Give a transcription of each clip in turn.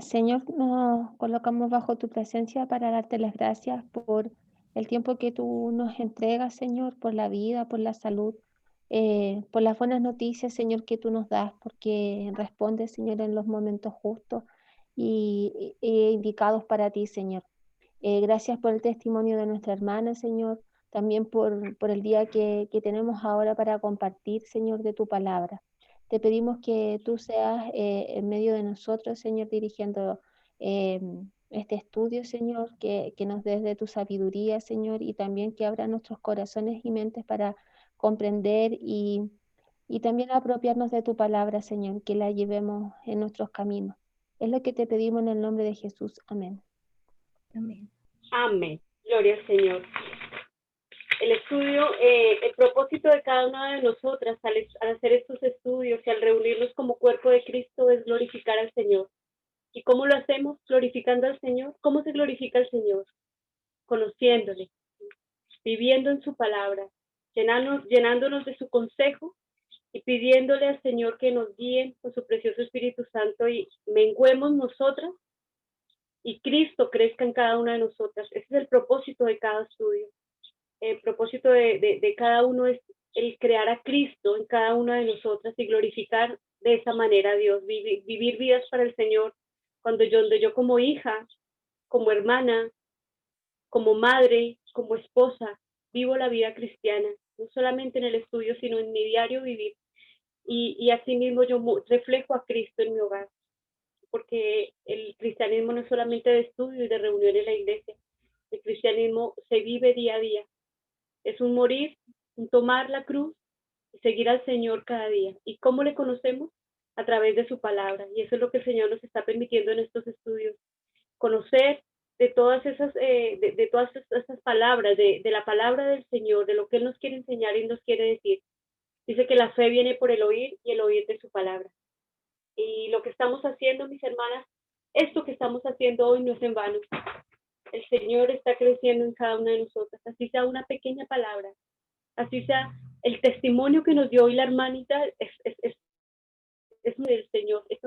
Señor, nos colocamos bajo tu presencia para darte las gracias por el tiempo que tú nos entregas, Señor, por la vida, por la salud, por las buenas noticias, Señor, que tú nos das, porque respondes, Señor, en los momentos justos y indicados para ti, Señor. Gracias por el testimonio de nuestra hermana, Señor, también por el día que tenemos ahora para compartir, Señor, de tu palabra. Te pedimos que tú seas en medio de nosotros, Señor, dirigiendo este estudio, Señor, que nos des de tu sabiduría, Señor, y también que abra nuestros corazones y mentes para comprender y también apropiarnos de tu palabra, Señor, que la llevemos en nuestros caminos. Es lo que te pedimos en el nombre de Jesús. Amén. Amén. Amén. Gloria al Señor. El estudio, el propósito de cada una de nosotras al hacer estos estudios y al reunirnos como cuerpo de Cristo es glorificar al Señor. ¿Y cómo lo hacemos? Glorificando al Señor. ¿Cómo se glorifica al Señor? Conociéndole, viviendo en su palabra, llenándonos de su consejo y pidiéndole al Señor que nos guíe con su precioso Espíritu Santo y menguemos nosotras y Cristo crezca en cada una de nosotras. Ese es el propósito de cada estudio. El propósito de cada uno es el crear a Cristo en cada una de nosotras y glorificar de esa manera a Dios, vivir vidas para el Señor. Donde yo como hija, como hermana, como madre, como esposa, vivo la vida cristiana, no solamente en el estudio, sino en mi diario vivir. Y asimismo yo reflejo a Cristo en mi hogar, porque el cristianismo no es solamente de estudio y de reunión en la iglesia, el cristianismo se vive día a día. Es un morir, un tomar la cruz y seguir al Señor cada día. ¿Y cómo le conocemos? A través de su palabra. Y eso es lo que el Señor nos está permitiendo en estos estudios. Conocer de todas esas palabras, de la palabra del Señor, de lo que Él nos quiere enseñar y nos quiere decir. Dice que la fe viene por el oír y el oír de su palabra. Y lo que estamos haciendo, mis hermanas, esto que estamos haciendo hoy no es en vano. El Señor está creciendo en cada una de nosotras, así sea una pequeña palabra, así sea el testimonio que nos dio hoy la hermanita, es del Señor, eso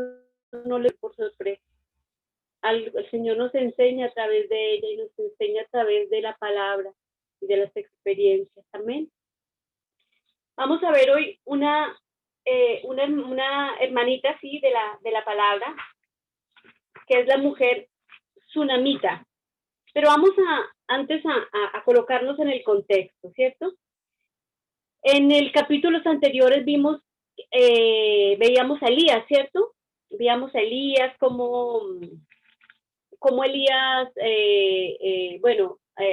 no le por sorpresa. El Señor nos enseña a través de ella y nos enseña a través de la palabra y de las experiencias. Amén. Vamos a ver hoy una hermanita así de la palabra, que es la mujer tsunamita. Pero vamos a colocarnos en el contexto, ¿cierto? En el capítulos anteriores veíamos a Elías, ¿cierto? Veíamos a Elías como Elías,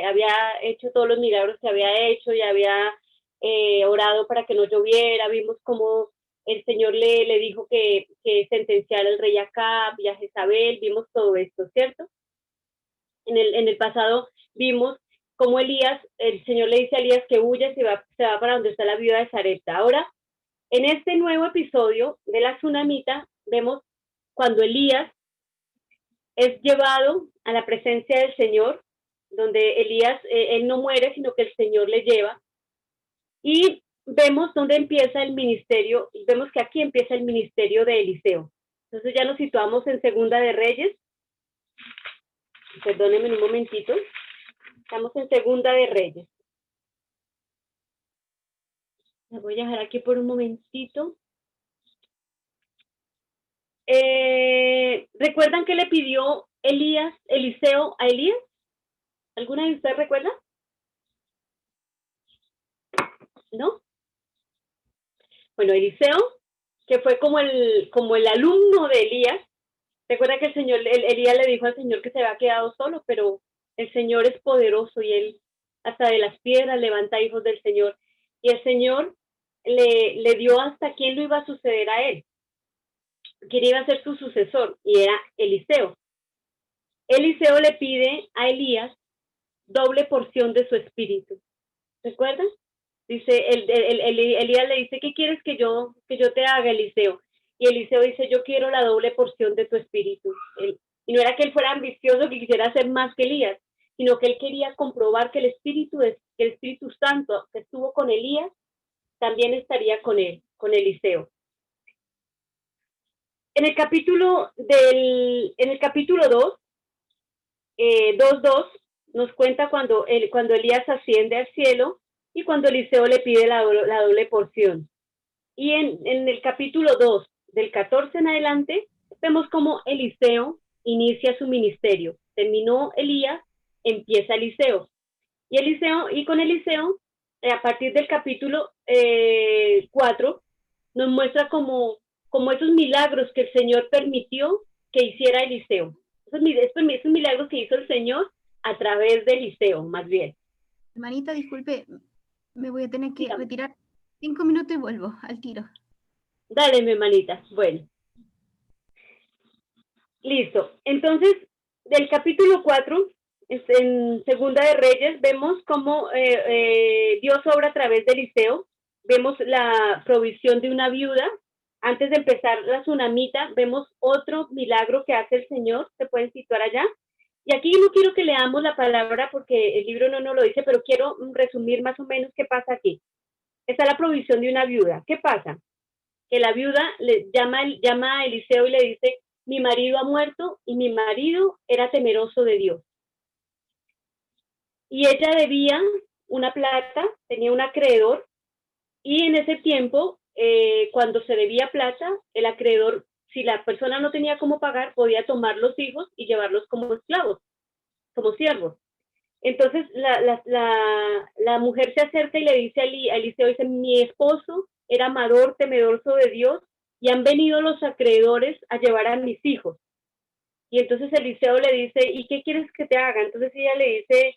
había hecho todos los milagros que había hecho y había orado para que no lloviera. Vimos cómo el Señor le dijo que sentenciara al rey Acab y a Jezabel. Vimos todo esto, ¿cierto? En el pasado vimos cómo Elías, el Señor le dice a Elías que huya, se va para donde está la viuda de Sarepta. Ahora, en este nuevo episodio de la tsunamita, vemos cuando Elías es llevado a la presencia del Señor, donde Elías, él no muere, sino que el Señor le lleva. Y vemos dónde empieza el ministerio, vemos que aquí empieza el ministerio de Eliseo. Entonces ya nos situamos en Segunda de Reyes. Perdónenme un momentito. Estamos en Segunda de Reyes. La voy a dejar aquí por un momentito. ¿Recuerdan qué le pidió Eliseo a Elías? ¿Alguna de ustedes recuerda? ¿No? Bueno, Eliseo, que fue como el alumno de Elías, recuerda que Elías le dijo al Señor que se había quedado solo, pero el Señor es poderoso y él hasta de las piedras levanta hijos del Señor. Y el Señor le dio hasta quién lo iba a suceder a él, quién iba a ser su sucesor, y era Eliseo. Eliseo le pide a Elías doble porción de su espíritu. ¿Recuerdan? Dice, Elías le dice, ¿qué quieres que yo te haga, Eliseo? Y Eliseo dice, yo quiero la doble porción de tu espíritu. Y no era que él fuera ambicioso, que quisiera hacer más que Elías, sino que él quería comprobar que el Espíritu Santo que estuvo con Elías, también estaría con él, con Eliseo. En el capítulo 2, 2:2, nos cuenta cuando Elías asciende al cielo y cuando Eliseo le pide la doble porción. Y en el capítulo 2, del 14 en adelante, vemos cómo Eliseo inicia su ministerio. Terminó Elías, empieza Eliseo. Y con Eliseo, a partir del capítulo 4, nos muestra como esos milagros que el Señor permitió que hiciera Eliseo. Esos milagros que hizo el Señor a través de Eliseo, más bien. Hermanita, disculpe, me voy a tener que Dígame. retirar 5 minutos y vuelvo al tiro. Dale, mi hermanita. Bueno. Listo. Entonces, del capítulo 4, en Segunda de Reyes, vemos cómo Dios obra a través de Eliseo. Vemos la provisión de una viuda. Antes de empezar la tsunamita, vemos otro milagro que hace el Señor. ¿Se pueden situar allá? Y aquí no quiero que leamos la palabra porque el libro no nos lo dice, pero quiero resumir más o menos qué pasa aquí. Está la provisión de una viuda. ¿Qué pasa? Que la viuda le llama a Eliseo y le dice: mi marido ha muerto y mi marido era temeroso de Dios. Y ella debía una plata, tenía un acreedor, y en ese tiempo, cuando se debía plata, el acreedor, si la persona no tenía cómo pagar, podía tomar los hijos y llevarlos como esclavos, como siervos. Entonces la mujer se acerca y le dice a Eliseo, dice: mi esposo era amador, temeroso de Dios, y han venido los acreedores a llevar a mis hijos. Y entonces Eliseo le dice: ¿y qué quieres que te haga? Entonces ella le dice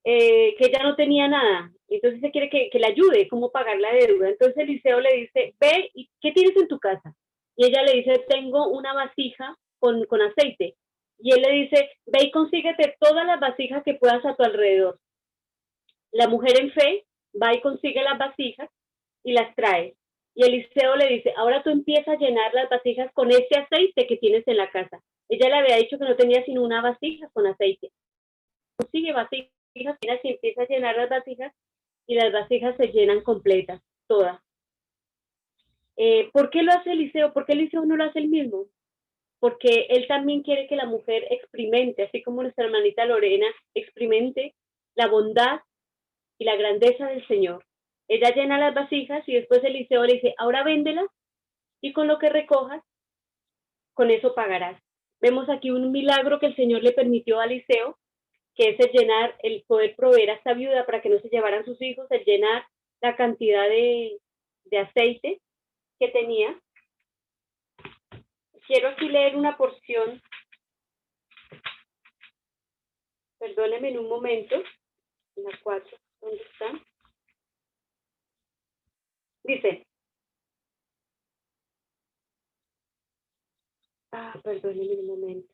que ella no tenía nada. Entonces se quiere que le ayude, cómo pagar la deuda. Entonces Eliseo le dice: ve, ¿y qué tienes en tu casa? Y ella le dice: tengo una vasija con aceite. Y él le dice: ve y consíguete todas las vasijas que puedas a tu alrededor. La mujer en fe va y consigue las vasijas y las trae. Y Eliseo le dice: ahora tú empiezas a llenar las vasijas con ese aceite que tienes en la casa. Ella le había dicho que no tenía sino una vasija con aceite. Consigue vasijas y empieza a llenar las vasijas y las vasijas se llenan completas, todas. ¿Por qué lo hace Eliseo? ¿Por qué Eliseo no lo hace él mismo? Porque él también quiere que la mujer experimente, así como nuestra hermanita Lorena experimente la bondad y la grandeza del Señor. Ella llena las vasijas y después Eliseo le dice: ahora véndelas y con lo que recojas, con eso pagarás. Vemos aquí un milagro que el Señor le permitió a Eliseo, que es el poder proveer a esta viuda para que no se llevaran sus hijos, el llenar la cantidad de aceite que tenía. Quiero aquí leer una porción. Perdónenme en un momento. En la 4, ¿dónde está? Dice, perdónenme un momento.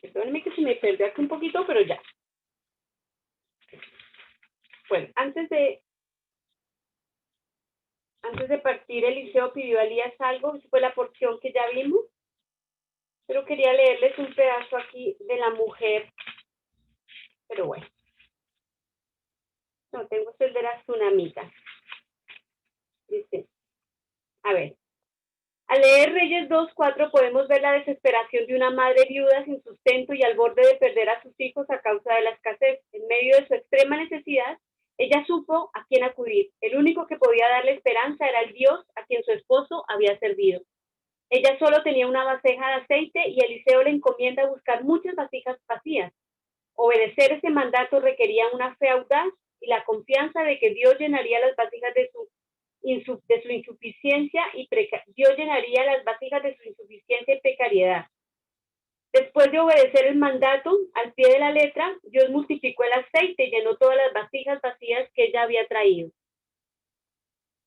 Perdónenme que se me perdió aquí un poquito, pero ya. Bueno, antes de partir, Eliseo pidió a Elías algo, esa fue la porción que ya vimos, pero quería leerles un pedazo aquí de la mujer, pero bueno. No, tengo el de la tsunamita. Dice, a ver, al leer Reyes 2:4 podemos ver la desesperación de una madre viuda sin sustento y al borde de perder a sus hijos a causa de la escasez. En medio de su extrema necesidad, ella supo a quién acudir. El único que podía darle esperanza era el Dios a quien su esposo había servido. Ella solo tenía una vasija de aceite y Eliseo le encomienda buscar muchas vasijas vacías. Obedecer ese mandato requería una fe audaz y la confianza de que Dios llenaría las vasijas de su insuficiencia y Dios llenaría las vasijas de su insuficiencia y precariedad. Después de obedecer el mandato al pie de la letra, Dios multiplicó el aceite y llenó todas las vasijas vacías que ella había traído.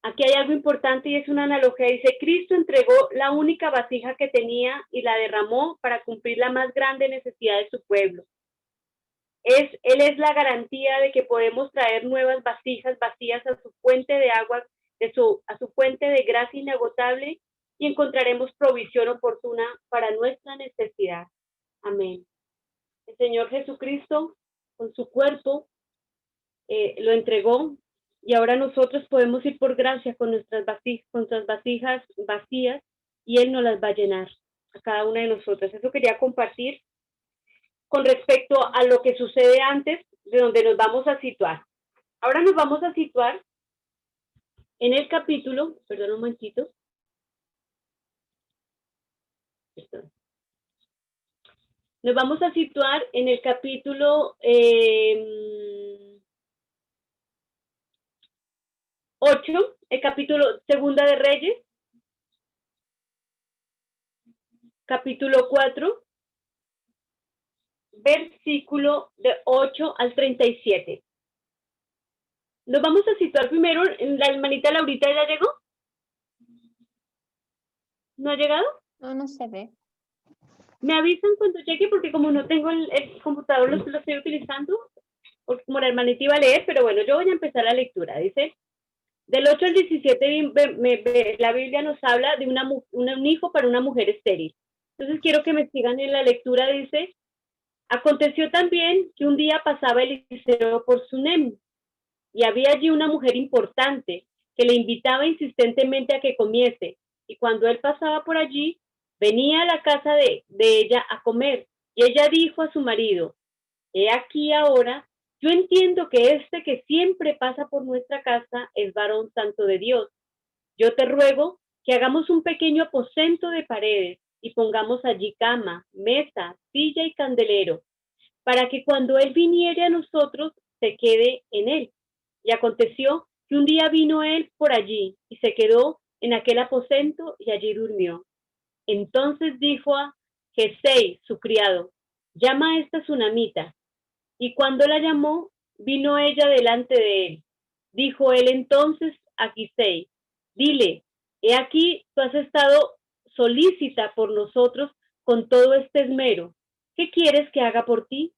Aquí hay algo importante y es una analogía. Dice: Cristo entregó la única vasija que tenía y la derramó para cumplir la más grande necesidad de su pueblo. Él es la garantía de que podemos traer nuevas vasijas vacías a su fuente de agua, a su fuente de gracia inagotable, y encontraremos provisión oportuna para nuestra necesidad. Amén. Es Señor Jesucristo, con su cuerpo, lo entregó, y ahora nosotros podemos ir por gracia con nuestras vasijas vacías, y Él nos las va a llenar a cada una de nosotras. Eso quería compartir con respecto a lo que sucede antes de donde nos vamos a situar. Ahora nos vamos a situar en el capítulo, perdón un momentito. Nos vamos a situar en el capítulo 8, el capítulo Segunda de Reyes, capítulo 4, versículo de 8 al 37. Nos vamos a situar primero en la hermanita Laurita. ¿Ya llegó? ¿No ha llegado? No, no se ve. Me avisan cuando llegue, porque como no tengo el computador, lo estoy utilizando, porque como la hermanita iba a leer, pero bueno, yo voy a empezar la lectura. Dice, del 8 al 17, la Biblia nos habla de un hijo para una mujer estéril. Entonces quiero que me sigan en la lectura. Dice, aconteció también que un día pasaba Eliseo por Sunem, y había allí una mujer importante que le invitaba insistentemente a que comiese, y cuando él pasaba por allí, venía a la casa de ella a comer, y ella dijo a su marido, he aquí ahora, yo entiendo que este que siempre pasa por nuestra casa es varón santo de Dios. Yo te ruego que hagamos un pequeño aposento de paredes y pongamos allí cama, mesa, silla y candelero, para que cuando él viniere a nosotros se quede en él. Y aconteció que un día vino él por allí y se quedó en aquel aposento y allí durmió. Entonces dijo a Jesei, su criado, llama a esta sunamita. Y cuando la llamó, vino ella delante de él. Dijo él entonces a Jesei, dile, he aquí tú has estado solícita por nosotros con todo este esmero. ¿Qué quieres que haga por ti?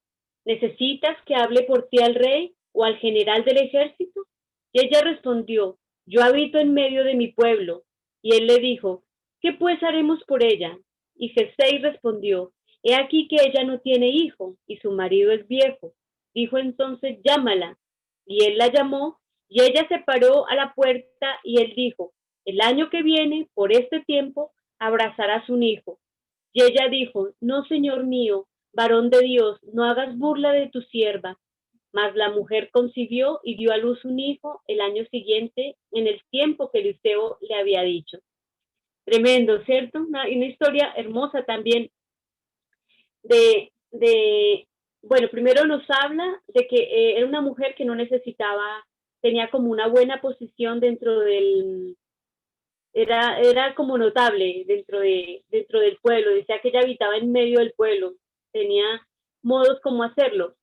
¿Necesitas que hable por ti al rey o al general del ejército? Y ella respondió, yo habito en medio de mi pueblo. Y él le dijo, ¿qué pues haremos por ella? Y Jesei respondió, he aquí que ella no tiene hijo y su marido es viejo. Dijo entonces, llámala. Y él la llamó y ella se paró a la puerta y él dijo, el año que viene, por este tiempo, abrazarás un hijo. Y ella dijo, no, señor mío, varón de Dios, no hagas burla de tu sierva. Mas la mujer concibió y dio a luz un hijo el año siguiente, en el tiempo que Eliseo le había dicho. Tremendo, ¿cierto? Una historia hermosa también bueno, primero nos habla de que era una mujer que no necesitaba, tenía como una buena posición dentro del, era como notable dentro del pueblo. Decía que ella habitaba en medio del pueblo, tenía modos como hacerlo.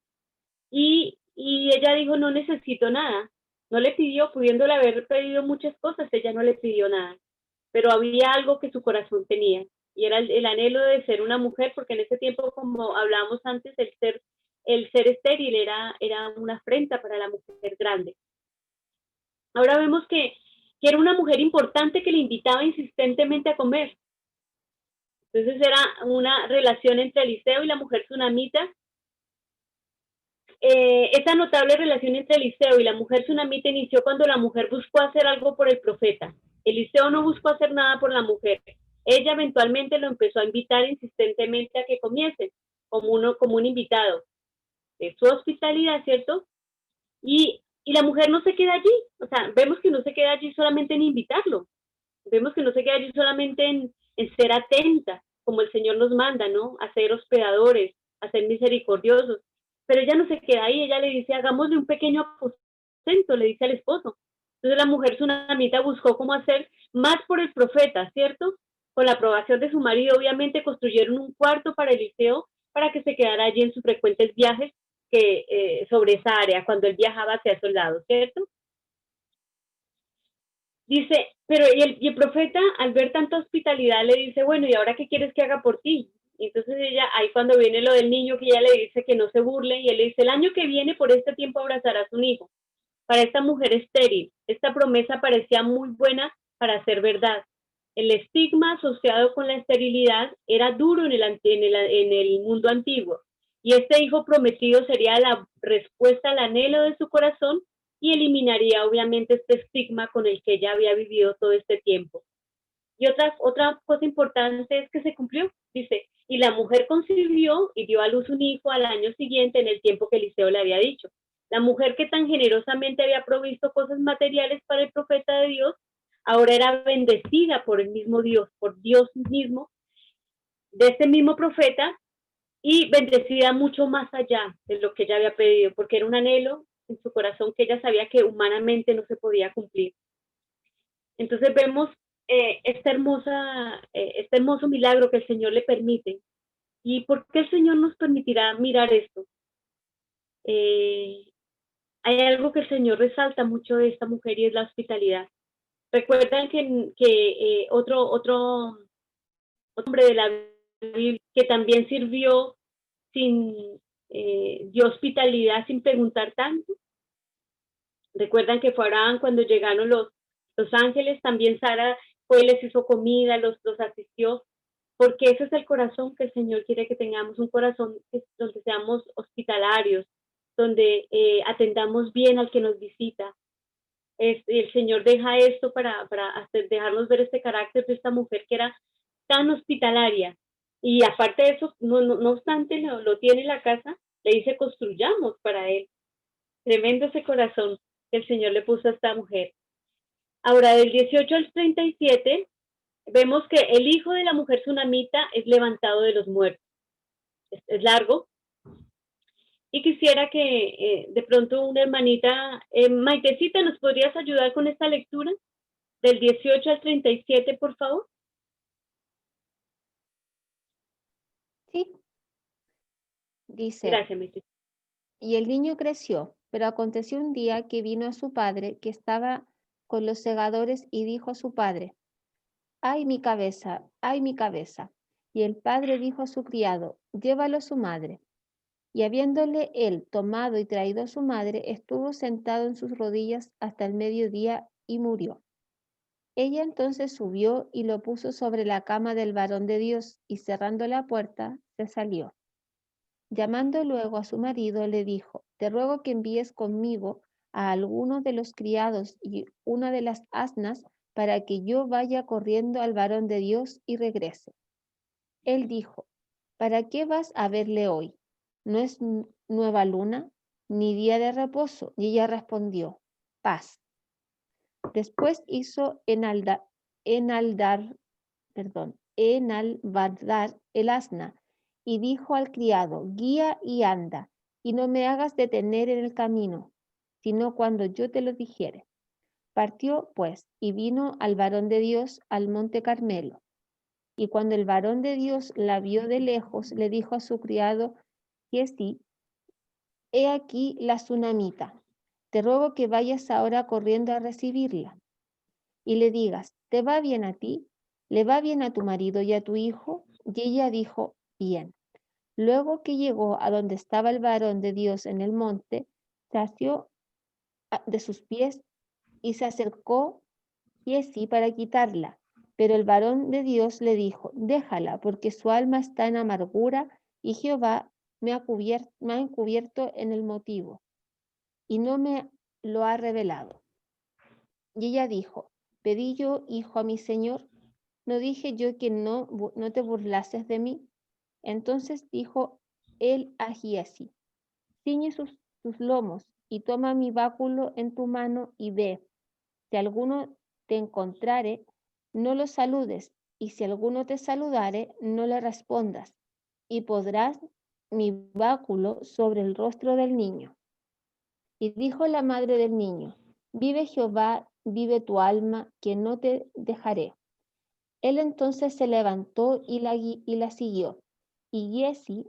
Y ella dijo, no necesito nada. No le pidió, pudiéndole haber pedido muchas cosas, ella no le pidió nada. Pero había algo que su corazón tenía, y era el anhelo de ser una mujer, porque en ese tiempo, como hablábamos antes, el ser estéril era una afrenta para la mujer grande. Ahora vemos que era una mujer importante que le invitaba insistentemente a comer. Entonces era una relación entre Eliseo y la mujer sunamita. Esta notable relación entre Eliseo y la mujer sunamita inició cuando la mujer buscó hacer algo por el profeta. Eliseo no buscó hacer nada por la mujer. Ella eventualmente lo empezó a invitar insistentemente a que comiese, como un invitado. De su hospitalidad, ¿cierto? Y la mujer no se queda allí. O sea, vemos que no se queda allí solamente en invitarlo. Vemos que no se queda allí solamente en ser atenta, como el Señor nos manda, ¿no? A ser hospedadores, a ser misericordiosos. Pero ella no se queda ahí, ella le dice, hagámosle un pequeño aposento, le dice al esposo. Entonces la mujer sunamita buscó cómo hacer más por el profeta, ¿cierto? Con la aprobación de su marido, obviamente construyeron un cuarto para Eliseo para que se quedara allí en sus frecuentes viajes sobre esa área, cuando él viajaba hacia esos lados, ¿cierto? Dice, pero y el profeta, al ver tanta hospitalidad, le dice, bueno, ¿y ahora qué quieres que haga por ti? Y entonces ella, ahí cuando viene lo del niño, que ella le dice que no se burle, y él le dice, el año que viene, por este tiempo, abrazarás un hijo. Para esta mujer estéril, esta promesa parecía muy buena para ser verdad. El estigma asociado con la esterilidad era duro en el mundo antiguo, Y este hijo prometido sería la respuesta al anhelo de su corazón y eliminaría obviamente este estigma con el que ella había vivido todo este tiempo. Y otra cosa importante es que se cumplió, dice, y la mujer concibió y dio a luz un hijo al año siguiente en el tiempo que Eliseo le había dicho. La mujer que tan generosamente había provisto cosas materiales para el profeta de Dios, ahora era bendecida por el mismo Dios, por Dios mismo, de este mismo profeta, y bendecida mucho más allá de lo que ella había pedido, porque era un anhelo en su corazón que ella sabía que humanamente no se podía cumplir. Entonces vemos este hermoso milagro que el Señor le permite. ¿Y por qué el Señor nos permitirá mirar esto? Hay algo que el Señor resalta mucho de esta mujer y es la hospitalidad. Recuerdan que otro hombre de la Biblia que también sirvió sin dio hospitalidad sin preguntar tanto. Recuerdan que fue Abraham cuando llegaron los ángeles, también Sara fue y les hizo comida, los asistió, porque ese es el corazón que el Señor quiere que tengamos, un corazón donde seamos hospitalarios, donde atendamos bien al que nos visita. El Señor deja esto para dejarnos ver este carácter de esta mujer que era tan hospitalaria. Y aparte de eso, no obstante, lo tiene en la casa, le dice construyamos para él. Tremendo ese corazón que el Señor le puso a esta mujer. Ahora, del 18 al 37, vemos que el hijo de la mujer tsunamita es levantado de los muertos. Es largo. Y quisiera que de pronto una hermanita, Maitecita, ¿nos podrías ayudar con esta lectura? Del 18 al 37, por favor. Sí. Dice, Gracias, Maitecita. y el niño creció, pero aconteció un día que vino a su padre, que estaba con los segadores, y dijo a su padre, ¡ay mi cabeza, ay mi cabeza! Y el padre dijo a su criado, llévalo a su madre. Y habiéndole él tomado y traído a su madre, estuvo sentado en sus rodillas hasta el mediodía y murió. Ella entonces subió y lo puso sobre la cama del varón de Dios, y cerrando la puerta, se salió. Llamando luego a su marido, le dijo, te ruego que envíes conmigo a alguno de los criados y una de las asnas, para que yo vaya corriendo al varón de Dios y regrese. Él dijo, ¿para qué vas a verle hoy? ¿No es nueva luna, ni día de reposo? Y ella respondió, paz. Después hizo enalbardar el asna, y dijo al criado, guía y anda, y no me hagas detener en el camino, sino cuando yo te lo dijere. Partió, pues, y vino al varón de Dios al monte Carmelo. Y cuando el varón de Dios la vio de lejos, le dijo a su criado, Giezi, he aquí la tsunamita. Te ruego que vayas ahora corriendo a recibirla. Y le digas, ¿te va bien a ti? ¿Le va bien a tu marido y a tu hijo? Y ella dijo, bien. Luego que llegó a donde estaba el varón de Dios en el monte, se asió de sus pies y se acercó Giezi para quitarla. Pero el varón de Dios le dijo, déjala, porque su alma está en amargura y Jehová me ha encubierto en el motivo y no me lo ha revelado. Y ella dijo, pedí yo, hijo, a mi señor, ¿no dije yo que no te burlases de mí? Entonces dijo él a Giezi, ciñe sus lomos y toma mi báculo en tu mano y ve. Si alguno te encontrare, no lo saludes, y si alguno te saludare, no le respondas, y podrás mi báculo sobre el rostro del niño. Y dijo la madre del niño, vive Jehová, vive tu alma, que no te dejaré. Él entonces se levantó y la siguió, y Giezi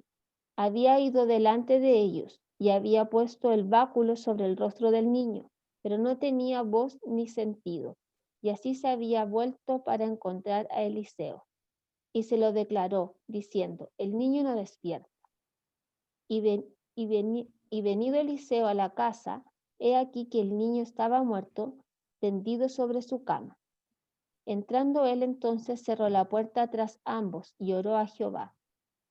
había ido delante de ellos, y había puesto el báculo sobre el rostro del niño, pero no tenía voz ni sentido. Y así se había vuelto para encontrar a Eliseo. Y se lo declaró, diciendo, el niño no despierta. Y venido Eliseo a la casa, he aquí que el niño estaba muerto, tendido sobre su cama. Entrando él entonces cerró la puerta tras ambos y oró a Jehová.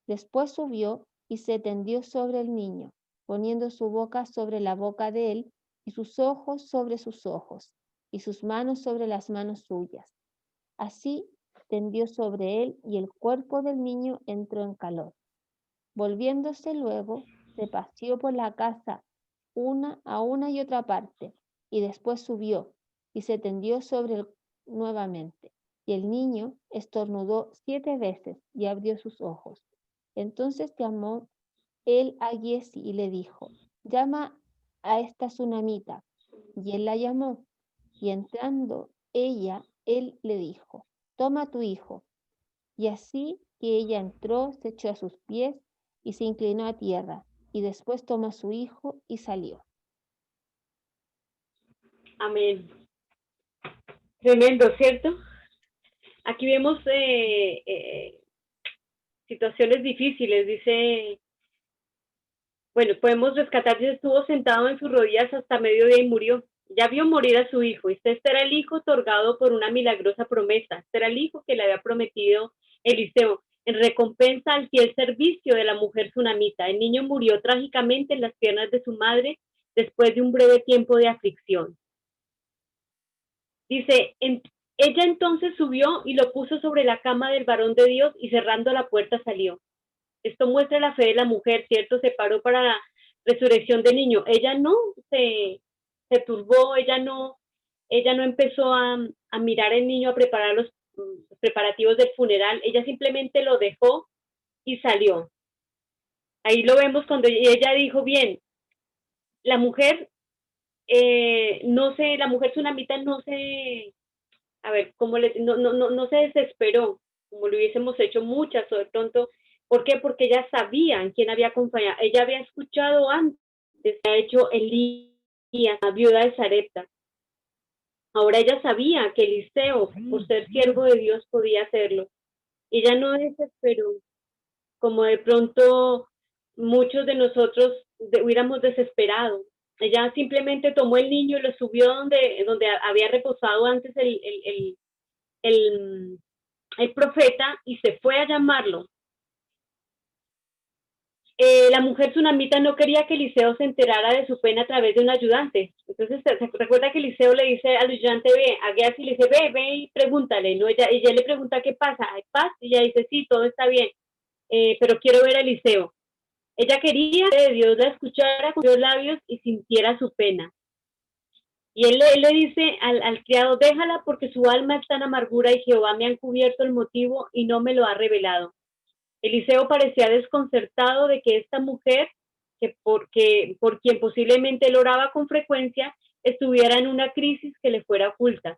Después subió y se tendió sobre el niño, poniendo su boca sobre la boca de él, y sus ojos sobre sus ojos, y sus manos sobre las manos suyas. Así tendió sobre él, y el cuerpo del niño entró en calor. Volviéndose luego, se paseó por la casa a una y otra parte, y después subió, y se tendió sobre él nuevamente. Y el niño estornudó 7 veces, y abrió sus ojos. Entonces llamó él a Giezi y le dijo: llama a esta tsunamita. Y él la llamó, y entrando él le dijo: toma a tu hijo. Y así que ella entró, se echó a sus pies y se inclinó a tierra, y después tomó a su hijo y salió. Amén. Tremendo, ¿cierto? Aquí vemos situaciones difíciles. Dice, bueno, podemos rescatar que estuvo sentado en sus rodillas hasta mediodía y murió. Ya vio morir a su hijo. Este era el hijo otorgado por una milagrosa promesa. Este era el hijo que le había prometido Eliseo en recompensa al fiel servicio de la mujer tsunamita. El niño murió trágicamente en las piernas de su madre después de un breve tiempo de aflicción. Dice, ella entonces subió y lo puso sobre la cama del varón de Dios y cerrando la puerta salió. Esto muestra la fe de la mujer, ¿cierto? Se paró para la resurrección del niño. Ella no se turbó, ella no empezó a mirar al niño, a preparar los preparativos del funeral. Ella simplemente lo dejó y salió. Ahí lo vemos cuando ella dijo, bien, la mujer, la mujer tsunamita no se, a ver, no se desesperó, como lo hubiésemos hecho muchas, o de pronto, ¿por qué? Porque ella sabía en quién había confiado, ella había escuchado antes, había hecho Elías, la viuda de Sarepta. Ahora ella sabía que Eliseo, por ser siervo de Dios, podía hacerlo. Ella no desesperó, como de pronto muchos de nosotros hubiéramos desesperado. Ella simplemente tomó el niño y lo subió donde había reposado antes el profeta y se fue a llamarlo. La mujer tsunamita no quería que Eliseo se enterara de su pena a través de un ayudante. Entonces, se recuerda que Eliseo le dice al ayudante, a Gehazi le dice, ve y pregúntale, ¿no? Ella le pregunta, ¿qué pasa? ¿Hay paz? Y ella dice, sí, todo está bien, pero quiero ver a Eliseo. Ella quería que Dios la escuchara con los labios y sintiera su pena. Y él le dice al criado, déjala porque su alma está en amargura y Jehová me ha encubierto el motivo y no me lo ha revelado. Eliseo parecía desconcertado de que esta mujer, por quien posiblemente él oraba con frecuencia, estuviera en una crisis que le fuera oculta.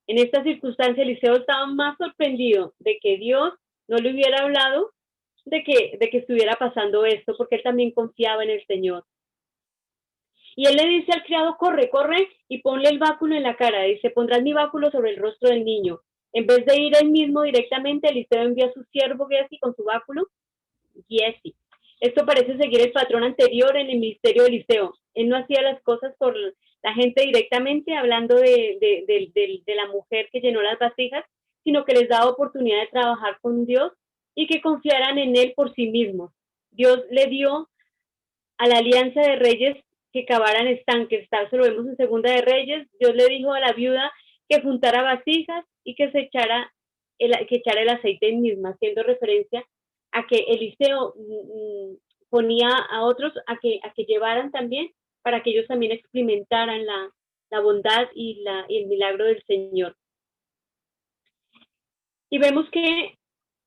En esta circunstancia, Eliseo estaba más sorprendido de que Dios no le hubiera hablado de que estuviera pasando esto, porque él también confiaba en el Señor. Y él le dice al criado, corre y ponle el báculo en la cara. Dice, pondrás mi báculo sobre el rostro del niño. En vez de ir él mismo directamente, Eliseo envió a su siervo Giezi con su báculo. Giezi. Esto parece seguir el patrón anterior en el ministerio de Eliseo. Él no hacía las cosas por la gente directamente, hablando de la mujer que llenó las vasijas, sino que les daba oportunidad de trabajar con Dios y que confiaran en él por sí mismos. Dios le dio a la alianza de reyes que cavaran estanques. Eso lo vemos en Segunda de Reyes. Dios le dijo a la viuda que juntara vasijas y que echara el aceite misma, haciendo referencia a que Eliseo ponía a otros a que llevaran también, para que ellos también experimentaran la bondad y el milagro del Señor. Y vemos que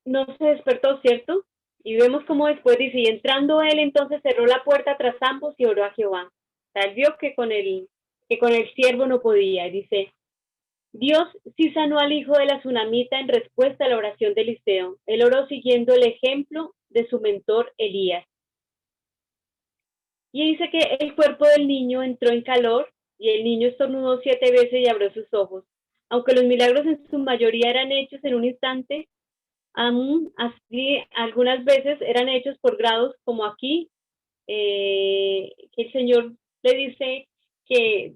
no se despertó, ¿cierto? Y vemos cómo después dice, y entrando él, entonces cerró la puerta tras ambos y oró a Jehová. O sea, él vio que con el siervo no podía. Y dice, Dios sí sanó al hijo de la tsunamita en respuesta a la oración de Eliseo. Él oró siguiendo el ejemplo de su mentor Elías. Y dice que el cuerpo del niño entró en calor y el niño estornudó 7 veces y abrió sus ojos. Aunque los milagros en su mayoría eran hechos en un instante, así algunas veces eran hechos por grados, como aquí, que el Señor le dice que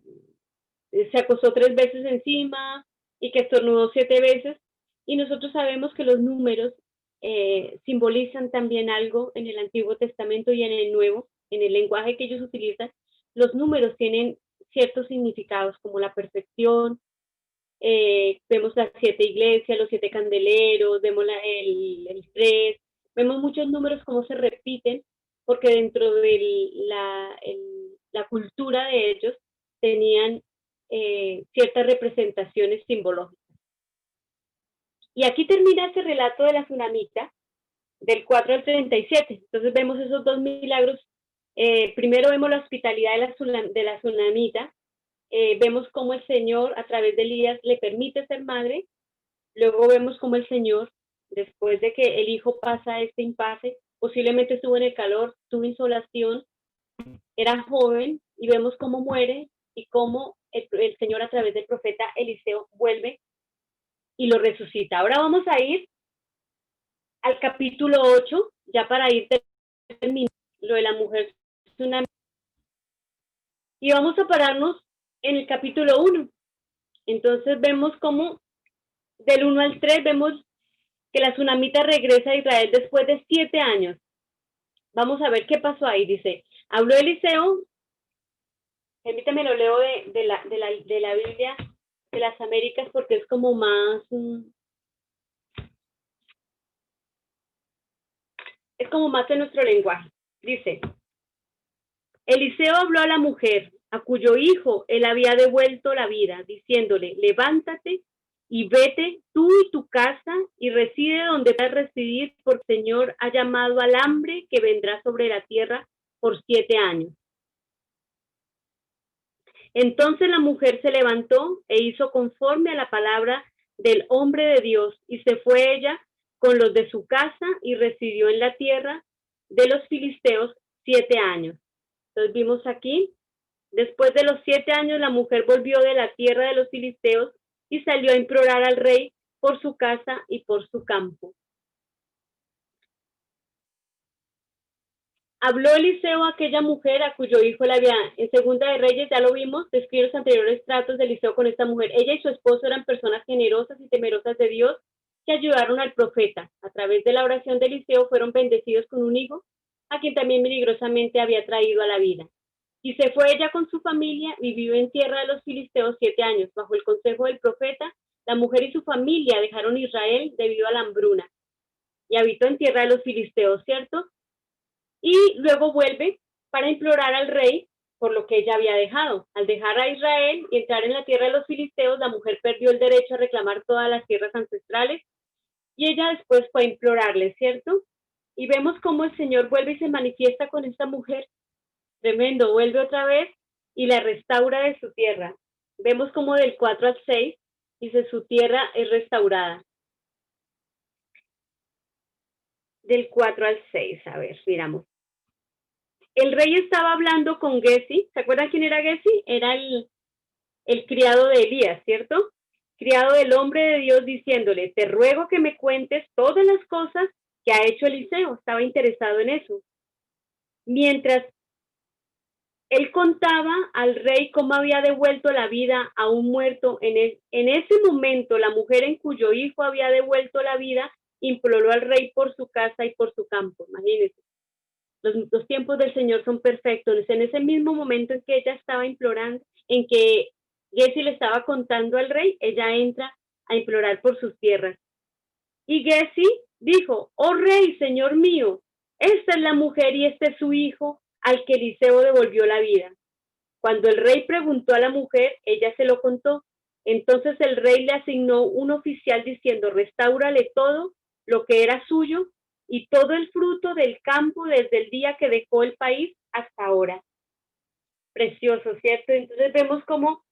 se acostó 3 veces encima y que estornudó 7 veces, y nosotros sabemos que los números simbolizan también algo en el Antiguo Testamento y en el Nuevo, en el lenguaje que ellos utilizan. Los números tienen ciertos significados como la perfección, vemos las 7 iglesias, los 7 candeleros, vemos el 3, vemos muchos números como se repiten, porque dentro de la cultura de ellos tenían ciertas representaciones simbológicas. Y aquí termina ese relato de la tsunamita, del 4 al 37. Entonces vemos esos dos milagros. Primero vemos la hospitalidad de la tsunamita, vemos cómo el Señor a través de Elías le permite ser madre. Luego vemos cómo el Señor, después de que el hijo pasa este impasse, posiblemente estuvo en el calor, tuvo insolación, era joven, y vemos cómo muere y cómo el Señor a través del profeta Eliseo vuelve y lo resucita. Ahora vamos a ir al capítulo 8, ya para ir terminando lo de la mujer tsunami. Y vamos a pararnos en el capítulo 1. Entonces vemos cómo del 1 al 3 vemos que la tsunamita regresa a Israel después de 7 años. Vamos a ver qué pasó ahí. Dice, habló Eliseo, permítame lo leo de la Biblia de las Américas porque es como más... es como más en nuestro lenguaje. Dice, Eliseo habló a la mujer, a cuyo hijo él había devuelto la vida, diciéndole, levántate y vete tú y tu casa y reside donde vas a residir, porque el Señor ha llamado al hambre que vendrá sobre la tierra por 7 años. Entonces la mujer se levantó e hizo conforme a la palabra del hombre de Dios, y se fue ella con los de su casa y residió en la tierra de los filisteos 7 años. Entonces vimos aquí, después de los 7 años la mujer volvió de la tierra de los filisteos y salió a implorar al rey por su casa y por su campo. Habló Eliseo a aquella mujer a cuyo hijo le había, en Segunda de Reyes, ya lo vimos, describe los anteriores tratos de Eliseo con esta mujer. Ella y su esposo eran personas generosas y temerosas de Dios que ayudaron al profeta. A través de la oración de Eliseo fueron bendecidos con un hijo, a quien también milagrosamente había traído a la vida. Y se fue ella con su familia, vivió en tierra de los filisteos 7 años. Bajo el consejo del profeta, la mujer y su familia dejaron Israel debido a la hambruna. Y habitó en tierra de los filisteos, ¿cierto? Y luego vuelve para implorar al rey por lo que ella había dejado. Al dejar a Israel y entrar en la tierra de los filisteos, la mujer perdió el derecho a reclamar todas las tierras ancestrales y ella después fue a implorarle, ¿cierto? Y vemos cómo el Señor vuelve y se manifiesta con esta mujer. Tremendo, vuelve otra vez y la restaura de su tierra. Vemos cómo del 4 al 6 dice su tierra es restaurada. Del 4 al 6, a ver, miramos. El rey estaba hablando con Gesi. ¿Se acuerdan quién era Gesi? Era el criado de Elías, ¿cierto? Criado del hombre de Dios, diciéndole, te ruego que me cuentes todas las cosas que ha hecho Eliseo. Estaba interesado en eso. Mientras él contaba al rey cómo había devuelto la vida a un muerto, en ese momento la mujer en cuyo hijo había devuelto la vida imploró al rey por su casa y por su campo. Imagínense. Los tiempos del Señor son perfectos. En ese mismo momento en que ella estaba implorando, en que Gesi le estaba contando al rey, ella entra a implorar por sus tierras. Y Gesi dijo, oh rey, señor mío, esta es la mujer y este es su hijo al que Eliseo devolvió la vida. Cuando el rey preguntó a la mujer, ella se lo contó. Entonces el rey le asignó un oficial diciendo, restáurale todo lo que era suyo y todo el fruto del campo desde el día que dejó el país hasta ahora. Precioso, ¿cierto? Entonces vemos cómo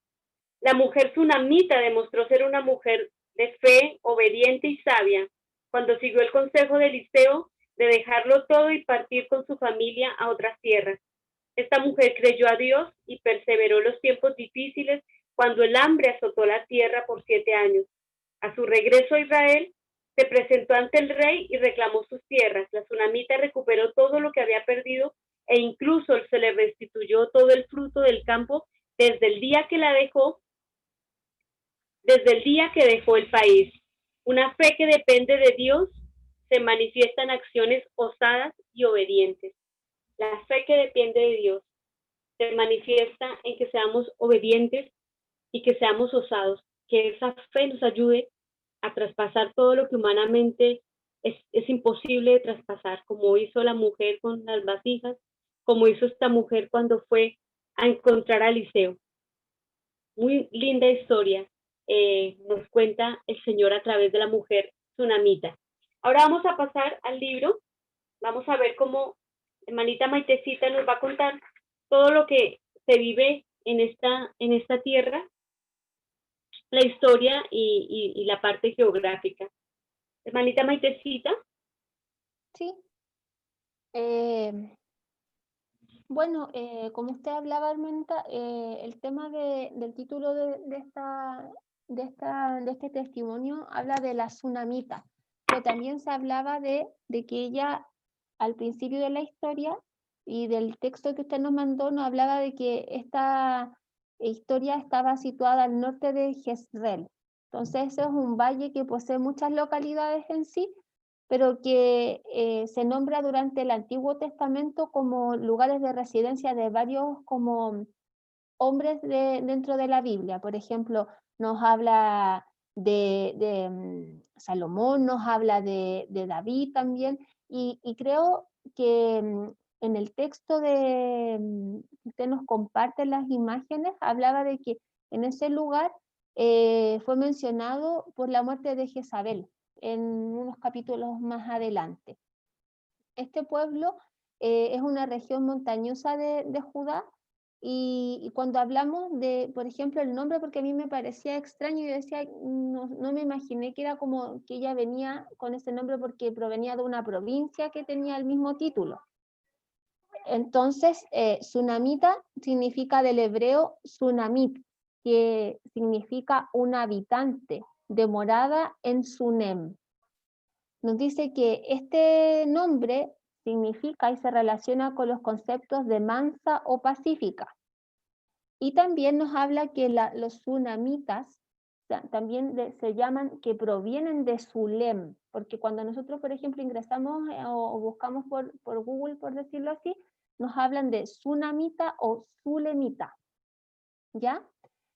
la mujer tsunamita demostró ser una mujer de fe, obediente y sabia, cuando siguió el consejo de Eliseo de dejarlo todo y partir con su familia a otras tierras. Esta mujer creyó a Dios y perseveró los tiempos difíciles cuando el hambre azotó la tierra por 7 años. A su regreso a Israel, se presentó ante el rey y reclamó sus tierras. La tsunamita recuperó todo lo que había perdido e incluso se le restituyó todo el fruto del campo desde el día que dejó el país. Una fe que depende de Dios se manifiesta en acciones osadas y obedientes. La fe que depende de Dios se manifiesta en que seamos obedientes y que seamos osados, que esa fe nos ayude a traspasar todo lo que humanamente es imposible de traspasar, como hizo la mujer con las vasijas, como hizo esta mujer cuando fue a encontrar a Eliseo. Muy linda historia nos cuenta el Señor a través de la mujer tsunamita. Ahora vamos a pasar al libro, vamos a ver cómo hermanita Maitecita nos va a contar todo lo que se vive en esta tierra, la historia y la parte geográfica. Hermanita Maitecita. Sí. Bueno, como usted hablaba, hermanita, el tema del título de este testimonio habla de la tsunamita, pero también se hablaba de que ella, al principio de la historia y del texto que usted nos mandó, nos hablaba de que esta historia estaba situada al norte de Jezreel. Entonces, ese es un valle que posee muchas localidades en sí, pero que se nombra durante el Antiguo Testamento como lugares de residencia de varios como hombres dentro de la Biblia. Por ejemplo, nos habla de Salomón, nos habla de David también, y creo que en el texto que usted nos comparte las imágenes, hablaba de que en ese lugar fue mencionado por la muerte de Jezabel en unos capítulos más adelante. Este pueblo es una región montañosa de Judá, y cuando hablamos de, por ejemplo, el nombre, porque a mí me parecía extraño, yo decía, no me imaginé que era como que ella venía con ese nombre porque provenía de una provincia que tenía el mismo título. Entonces, Tsunamita significa del hebreo Tsunamit, que significa un habitante de morada en Sunem. Nos dice que este nombre significa y se relaciona con los conceptos de mansa o pacífica. Y también nos habla que los tsunamitas también se llaman, que provienen de Zulem, porque cuando nosotros, por ejemplo, ingresamos o buscamos por Google, por decirlo así, nos hablan de tsunamita o zulemita, ¿ya?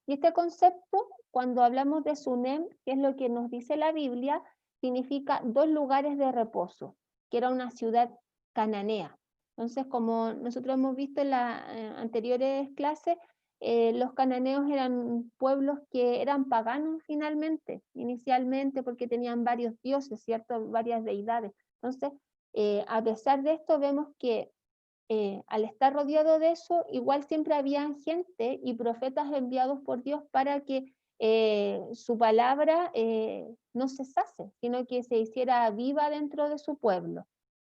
Y este concepto, cuando hablamos de Sunem, que es lo que nos dice la Biblia, significa 2 lugares de reposo, que era una ciudad cananea. Entonces, como nosotros hemos visto en las anteriores clases, los cananeos eran pueblos que eran paganos finalmente, inicialmente, porque tenían varios dioses, ¿cierto? Varias deidades. Entonces, a pesar de esto, vemos que al estar rodeado de eso, igual siempre había gente y profetas enviados por Dios para que su palabra no cesase, sino que se hiciera viva dentro de su pueblo.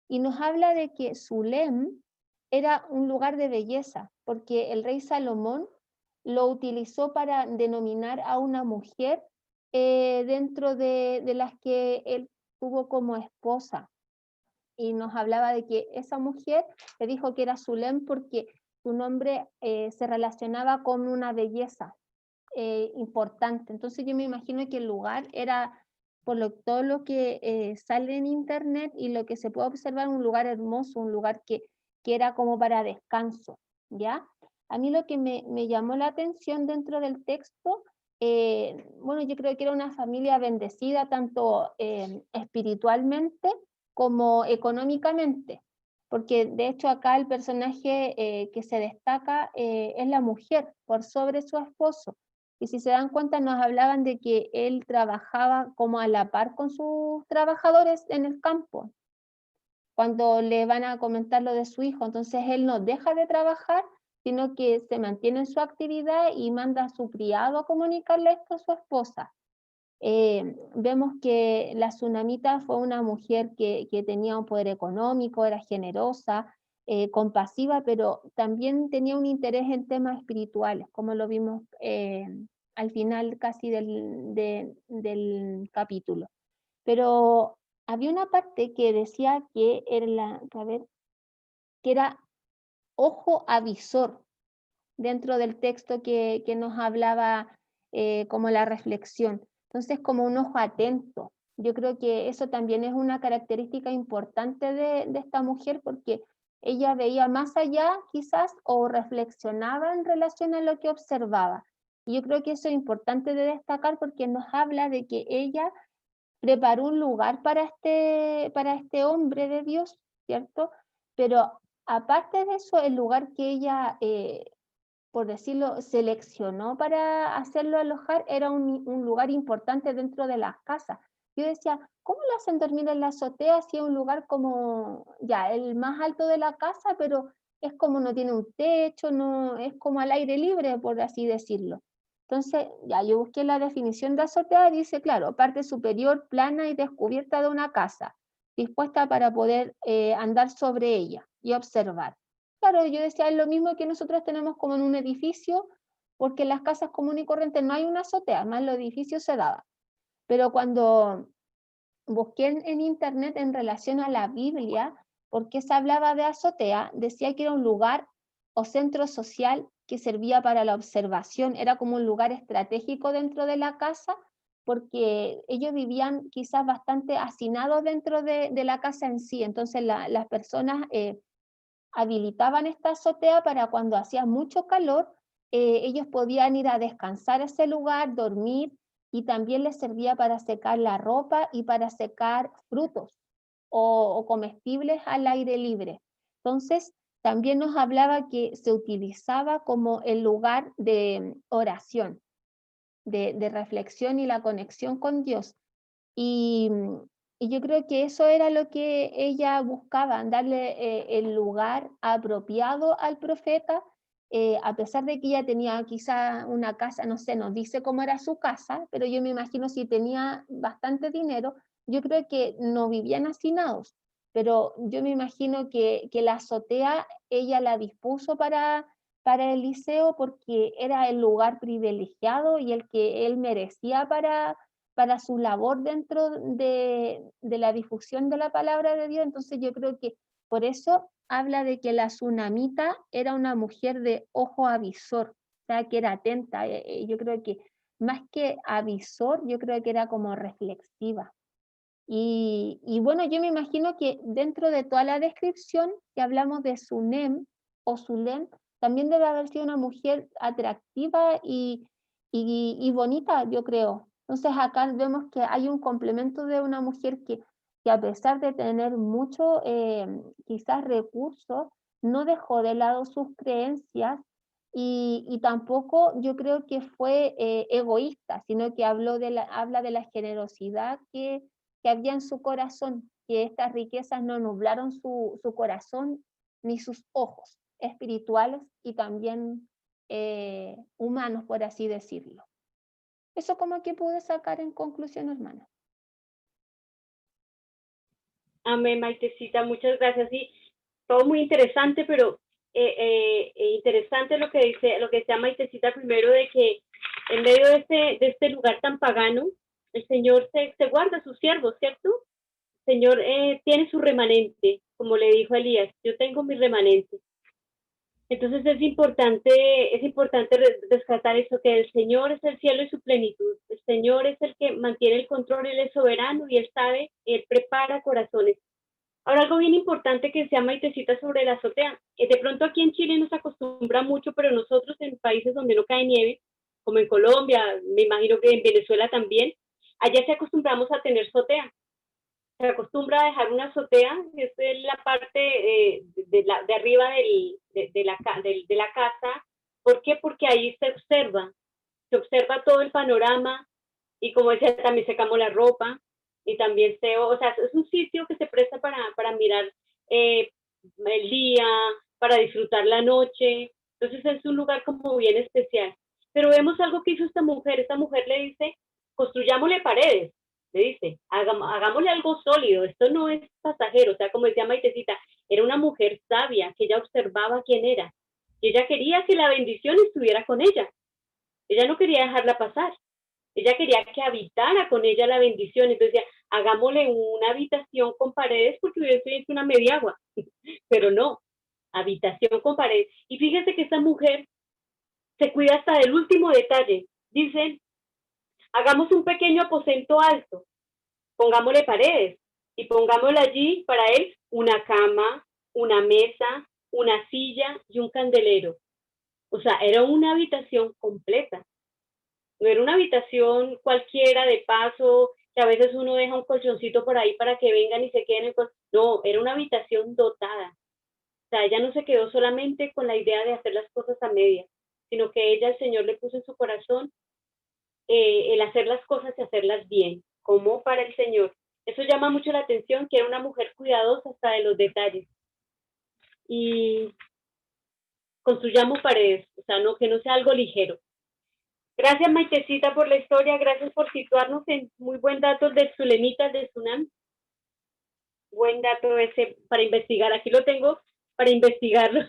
Y nos habla de que Zulem era un lugar de belleza, porque el rey Salomón lo utilizó para denominar a una mujer dentro de las que él tuvo como esposa. Y nos hablaba de que esa mujer le dijo que era Zulem porque su nombre se relacionaba con una belleza importante. Entonces yo me imagino que el lugar era, todo lo que sale en internet y lo que se puede observar, un lugar hermoso, un lugar que era como para descanso, ¿ya? A mí lo que me llamó la atención dentro del texto, bueno, yo creo que era una familia bendecida tanto espiritualmente como económicamente, porque de hecho acá el personaje que se destaca es la mujer por sobre su esposo. Y si se dan cuenta, nos hablaban de que él trabajaba como a la par con sus trabajadores en el campo, cuando le van a comentar lo de su hijo. Entonces él no deja de trabajar, sino que se mantiene en su actividad y manda a su criado a comunicarle esto a su esposa. Vemos que la tsunamita fue una mujer que tenía un poder económico, era generosa, compasiva, pero también tenía un interés en temas espirituales, como lo vimos al final casi del capítulo. Pero había una parte que decía que era ojo avisor dentro del texto que nos hablaba como la reflexión. Entonces, como un ojo atento, Yo creo que eso también es una característica importante de esta mujer, porque ella veía más allá quizás o reflexionaba en relación a lo que observaba. Y yo creo que eso es importante de destacar porque nos habla de que ella preparó un lugar para este hombre de Dios, ¿cierto? Pero aparte de eso, el lugar que ella, por decirlo, seleccionó para hacerlo alojar era un lugar importante dentro de las casas. Yo decía, ¿cómo lo hacen dormir en la azotea si es un lugar como, ya, el más alto de la casa, pero es como no tiene un techo, no, es como al aire libre, por así decirlo? Entonces, ya, yo busqué la definición de azotea y dice, claro, parte superior, plana y descubierta de una casa, dispuesta para poder andar sobre ella y observar. Claro, yo decía, es lo mismo que nosotros tenemos como en un edificio, porque en las casas comunes y corrientes no hay una azotea, más los edificios se daban. Pero cuando busqué en internet en relación a la Biblia, por qué se hablaba de azotea, decía que era un lugar o centro social que servía para la observación, era como un lugar estratégico dentro de la casa, porque ellos vivían quizás bastante hacinados dentro de la casa en sí, entonces las personas habilitaban esta azotea para cuando hacía mucho calor, ellos podían ir a descansar a ese lugar, dormir, y también les servía para secar la ropa y para secar frutos o comestibles al aire libre. Entonces, también nos hablaba que se utilizaba como el lugar de oración, de reflexión y la conexión con Dios. Y, y yo creo que eso era lo que ella buscaba, darle el lugar apropiado al profeta, a pesar de que ella tenía quizá una casa, no sé, nos dice cómo era su casa, pero yo me imagino si tenía bastante dinero, yo creo que no vivían hacinados, pero yo me imagino que la azotea ella la dispuso para Eliseo porque era el lugar privilegiado y el que él merecía para su labor dentro de la difusión de la palabra de Dios. Entonces yo creo que por eso habla de que la tsunamita era una mujer de ojo avisor, o sea, que era atenta. Yo creo que más que avisor, yo creo que era como reflexiva. Y bueno, yo me imagino que dentro de toda la descripción que hablamos de Sunem o Zulem, también debe haber sido una mujer atractiva y bonita, yo creo. Entonces acá vemos que hay un complemento de una mujer que a pesar de tener mucho, quizás recursos, no dejó de lado sus creencias y tampoco yo creo que fue egoísta, sino que habla de la generosidad que había en su corazón, que estas riquezas no nublaron su corazón ni sus ojos espirituales y también humanos, por así decirlo. Eso como que pude sacar en conclusión, hermana. Amén, Maitecita, muchas gracias. Sí, todo muy interesante, pero interesante lo que dice, lo que decía Maitecita primero, de que en medio de este lugar tan pagano, el Señor se guarda a sus siervos, ¿cierto? El Señor tiene su remanente, como le dijo a Elías, yo tengo mi remanente. Entonces es importante rescatar eso, que el Señor es el cielo y su plenitud. El Señor es el que mantiene el control, Él es soberano y Él sabe, Él prepara corazones. Ahora, algo bien importante que se llama Maitecita sobre la azotea. De pronto aquí en Chile nos acostumbra mucho, pero nosotros en países donde no cae nieve, como en Colombia, me imagino que en Venezuela también, allá se acostumbramos a tener azotea. Se acostumbra a dejar una azotea, que es la parte de arriba de la casa. ¿Por qué? Porque ahí se observa todo el panorama y como decía, también secamos la ropa y también o sea, es un sitio que se presta para mirar el día, para disfrutar la noche. Entonces es un lugar como bien especial. Pero vemos algo que hizo esta mujer le dice, construyámosle paredes, le dice, hagámosle algo sólido, esto no es pasajero, o sea, como decía Maitecita, era una mujer sabia, que ella observaba quién era, y ella quería que la bendición estuviera con ella no quería dejarla pasar, ella quería que habitara con ella la bendición, entonces decía, hagámosle una habitación con paredes porque hubiese hecho una mediagua, pero no, habitación con paredes, y fíjese que esta mujer se cuida hasta del último detalle, dice, hagamos un pequeño aposento alto, pongámosle paredes y pongámosle allí para él una cama, una mesa, una silla y un candelero. O sea, era una habitación completa. No era una habitación cualquiera de paso, que a veces uno deja un colchoncito por ahí para que vengan y se queden en no, era una habitación dotada. O sea, ella no se quedó solamente con la idea de hacer las cosas a medias, sino que ella, el Señor le puso en su corazón el hacer las cosas y hacerlas bien, como para el Señor. Eso llama mucho la atención, que era una mujer cuidadosa hasta de los detalles. Y construyamos paredes, o sea, no, que no sea algo ligero. Gracias, Maitecita, por la historia, gracias por situarnos en muy buen dato del Zulemitas de Sunam. Buen dato ese para investigar, aquí lo tengo para investigarlo,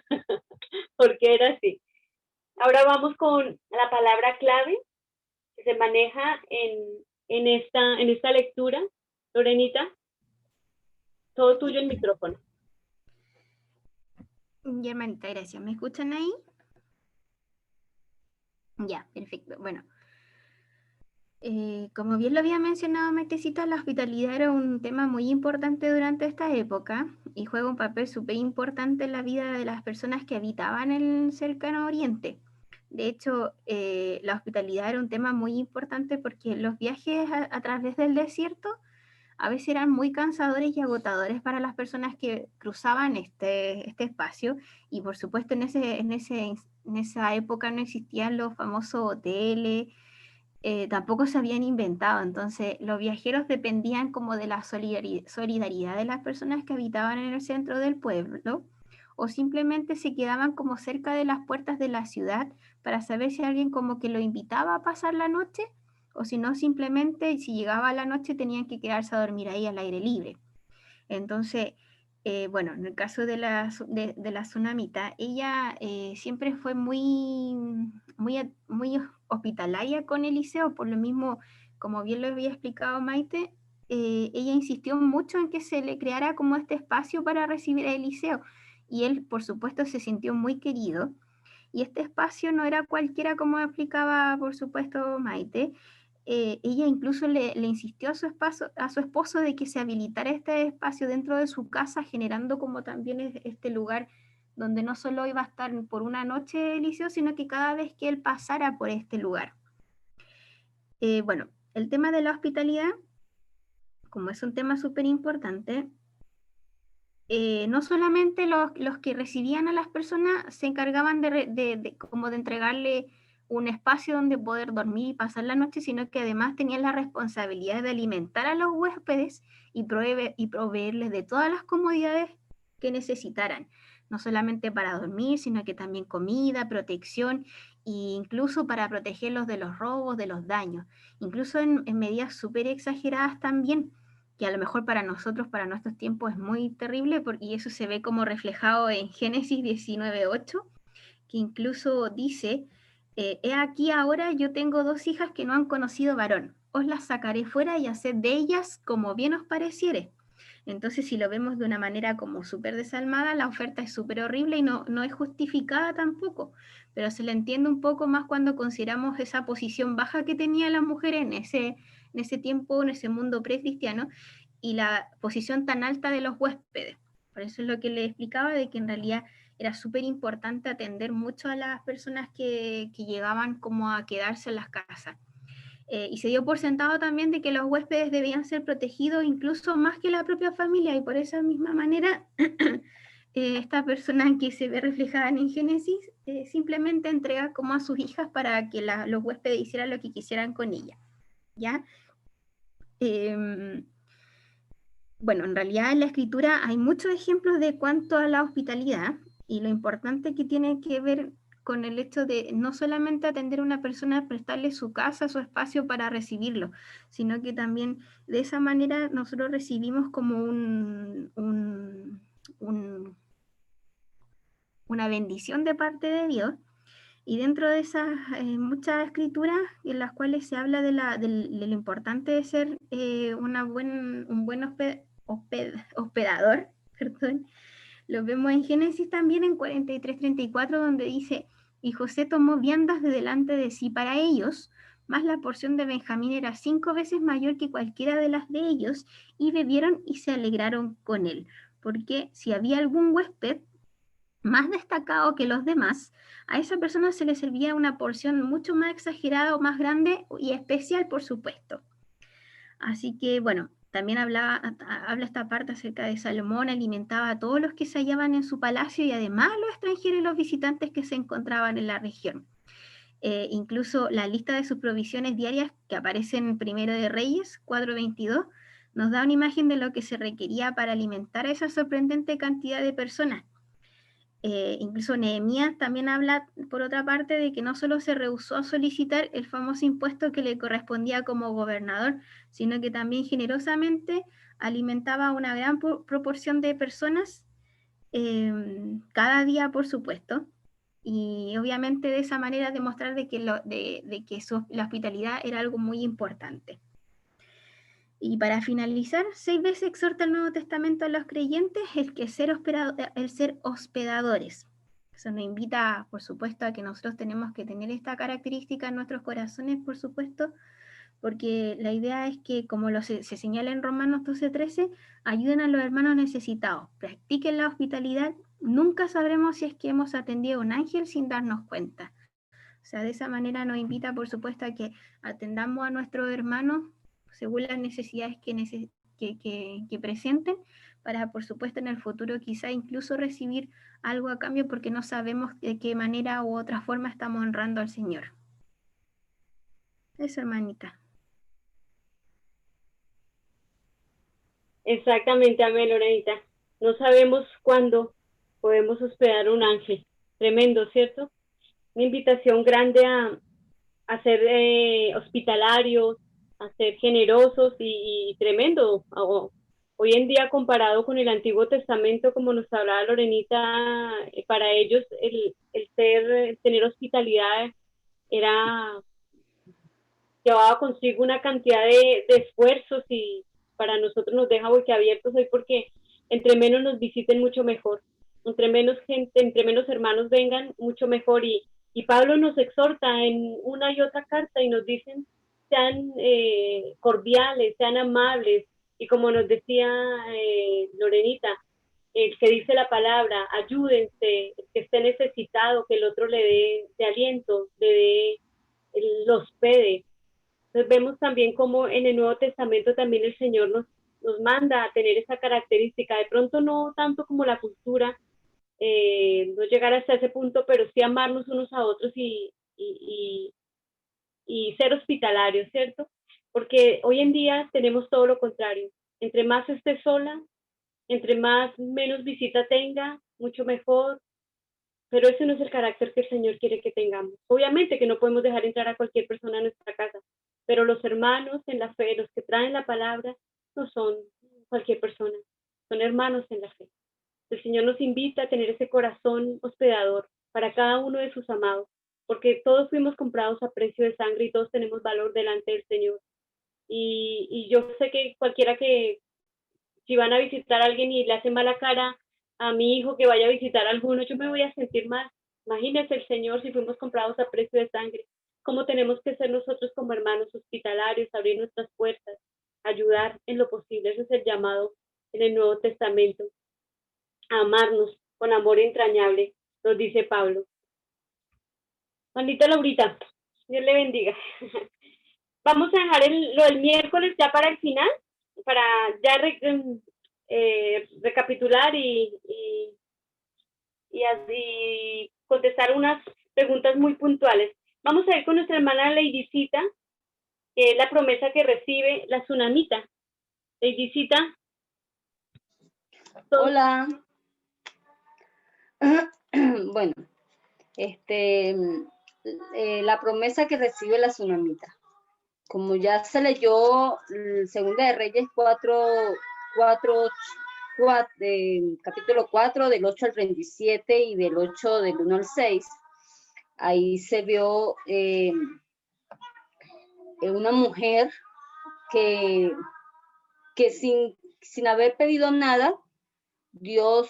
porque era así. Ahora vamos con la palabra clave que se maneja en esta lectura. Lorenita, todo tuyo el micrófono. Ya, hermanita, gracias. ¿Me escuchan ahí? Ya, perfecto. Bueno, como bien lo había mencionado Maitecita, la hospitalidad era un tema muy importante durante esta época y juega un papel súper importante en la vida de las personas que habitaban el cercano Oriente. De hecho, la hospitalidad era un tema muy importante porque los viajes a través del desierto a veces eran muy cansadores y agotadores para las personas que cruzaban este espacio, y por supuesto en esa época no existían los famosos hoteles, tampoco se habían inventado, entonces los viajeros dependían como de la solidaridad de las personas que habitaban en el centro del pueblo, o simplemente se quedaban como cerca de las puertas de la ciudad para saber si alguien como que lo invitaba a pasar la noche, o si no, simplemente si llegaba a la noche tenían que quedarse a dormir ahí al aire libre. Entonces, bueno, en el caso de la tsunamita, ella siempre fue muy hospitalaria con Eliseo, por lo mismo, como bien lo había explicado Maite, ella insistió mucho en que se le creara como este espacio para recibir a Eliseo, y él, por supuesto, se sintió muy querido. Y este espacio no era cualquiera, como explicaba, por supuesto, Maite. Ella incluso le insistió a su esposo de que se habilitara este espacio dentro de su casa, generando como también este lugar donde no solo iba a estar por una noche Eliseo, sino que cada vez que él pasara por este lugar. Bueno, el tema de la hospitalidad, como es un tema súper importante, no solamente los que recibían a las personas se encargaban como de entregarle un espacio donde poder dormir y pasar la noche, sino que además tenían la responsabilidad de alimentar a los huéspedes y proveerles de todas las comodidades que necesitaran, no solamente para dormir, sino que también comida, protección e incluso para protegerlos de los robos, de los daños, incluso en medidas súper exageradas también, que a lo mejor para nosotros, para nuestros tiempos, es muy terrible, y eso se ve como reflejado en Génesis 19:8, que incluso dice, he aquí ahora yo tengo 2 hijas que no han conocido varón, os las sacaré fuera y haced de ellas como bien os pareciere. Entonces, si lo vemos de una manera como súper desalmada, la oferta es súper horrible y no es justificada tampoco, pero se le entiende un poco más cuando consideramos esa posición baja que tenía la mujer en ese tiempo, en ese mundo precristiano, y la posición tan alta de los huéspedes. Por eso es lo que le explicaba, de que en realidad era súper importante atender mucho a las personas que llegaban como a quedarse en las casas. Y se dio por sentado también de que los huéspedes debían ser protegidos incluso más que la propia familia, y por esa misma manera esta persona que se ve reflejada en Génesis simplemente entrega como a sus hijas para que los huéspedes hicieran lo que quisieran con ella, ¿ya? Bueno, en realidad en la escritura hay muchos ejemplos de cuanto a la hospitalidad, y lo importante que tiene que ver con el hecho de no solamente atender a una persona, prestarle su casa, su espacio para recibirlo, sino que también de esa manera nosotros recibimos como una bendición de parte de Dios. Y dentro de esas muchas escrituras en las cuales se habla de lo importante de ser un buen hospedador, perdón, lo vemos en Génesis también en 43:34, donde dice, y José tomó viandas de delante de sí para ellos, más la porción de Benjamín era 5 veces mayor que cualquiera de las de ellos, y bebieron y se alegraron con él, porque si había algún huésped más destacado que los demás, a esa persona se le servía una porción mucho más exagerada o más grande y especial, por supuesto. Así que, bueno, también habla esta parte acerca de Salomón, alimentaba a todos los que se hallaban en su palacio y además a los extranjeros y los visitantes que se encontraban en la región. Incluso la lista de sus provisiones diarias que aparece en Primero de Reyes 4:22 nos da una imagen de lo que se requería para alimentar a esa sorprendente cantidad de personas. Incluso Nehemías también habla, por otra parte, de que no solo se rehusó a solicitar el famoso impuesto que le correspondía como gobernador, sino que también generosamente alimentaba a una gran proporción de personas cada día, por supuesto, y obviamente de esa manera demostrar de que, la hospitalidad era algo muy importante. Y para finalizar, 6 veces exhorta el Nuevo Testamento a los creyentes el ser hospedadores. Eso nos invita, por supuesto, a que nosotros tenemos que tener esta característica en nuestros corazones, por supuesto, porque la idea es que, como se señala en Romanos 12:13, ayuden a los hermanos necesitados, practiquen la hospitalidad, nunca sabremos si es que hemos atendido a un ángel sin darnos cuenta. O sea, de esa manera nos invita, por supuesto, a que atendamos a nuestros hermanos según las necesidades que presenten, para, por supuesto, en el futuro quizá incluso recibir algo a cambio, porque no sabemos de qué manera u otra forma estamos honrando al Señor. Eso, hermanita. Exactamente, amén, Lorenita. No sabemos cuándo podemos hospedar un ángel. Tremendo, ¿cierto? Una invitación grande a ser hospitalarios, a ser generosos y tremendo. Hoy en día, comparado con el Antiguo Testamento, como nos hablaba Lorenita, para ellos tener hospitalidad llevaba consigo una cantidad de esfuerzos, y para nosotros nos deja boquiabiertos hoy, porque entre menos nos visiten, mucho mejor. Entre menos gente, entre menos hermanos vengan, mucho mejor. Y Pablo nos exhorta en una y otra carta y nos dicen, sean cordiales, sean amables, y como nos decía Lorenita, el que dice la palabra, ayúdense, el que esté necesitado, que el otro le dé de aliento, los hospede. Entonces vemos también como en el Nuevo Testamento también el Señor nos manda a tener esa característica, de pronto no tanto como la cultura, no llegar hasta ese punto, pero sí amarnos unos a otros y ser hospitalarios, ¿cierto? Porque hoy en día tenemos todo lo contrario. Entre más esté sola, entre más menos visita tenga, mucho mejor. Pero ese no es el carácter que el Señor quiere que tengamos. Obviamente que no podemos dejar entrar a cualquier persona a nuestra casa, pero los hermanos en la fe, los que traen la palabra, no son cualquier persona, son hermanos en la fe. El Señor nos invita a tener ese corazón hospedador para cada uno de sus amados, porque todos fuimos comprados a precio de sangre y todos tenemos valor delante del Señor. Y yo sé que cualquiera que, si van a visitar a alguien y le hace mala cara a mi hijo que vaya a visitar a alguno, yo me voy a sentir mal. Imagínese el Señor, si fuimos comprados a precio de sangre, cómo tenemos que ser nosotros como hermanos hospitalarios, abrir nuestras puertas, ayudar en lo posible. Ese es el llamado en el Nuevo Testamento, a amarnos con amor entrañable, nos dice Pablo. Juanita Laurita, Dios le bendiga. Vamos a dejar lo del miércoles ya para el final, para ya recapitular y así contestar unas preguntas muy puntuales. Vamos a ir con nuestra hermana Leidicita, que es la promesa que recibe la tsunamita. Leidicita. Hola. Bueno, la promesa que recibe la tsunamita. Como ya se leyó Segunda de Reyes 4, capítulo 4, del 8 al 37 y del 8 del 1 al 6, ahí se vio una mujer que sin haber pedido nada, Dios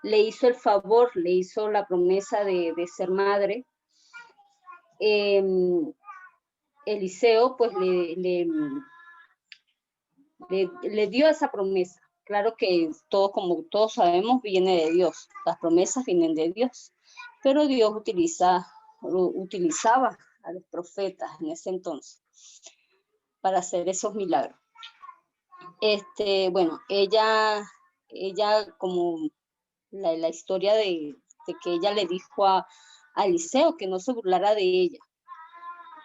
le hizo el favor, le hizo la promesa de ser madre. Eliseo pues le dio esa promesa. Claro que todo, como todos sabemos, viene de Dios. Las promesas vienen de Dios. Pero Dios utilizaba a los profetas en ese entonces para hacer esos milagros. Bueno, ella como la historia de que ella le dijo a Eliseo que no se burlara de ella.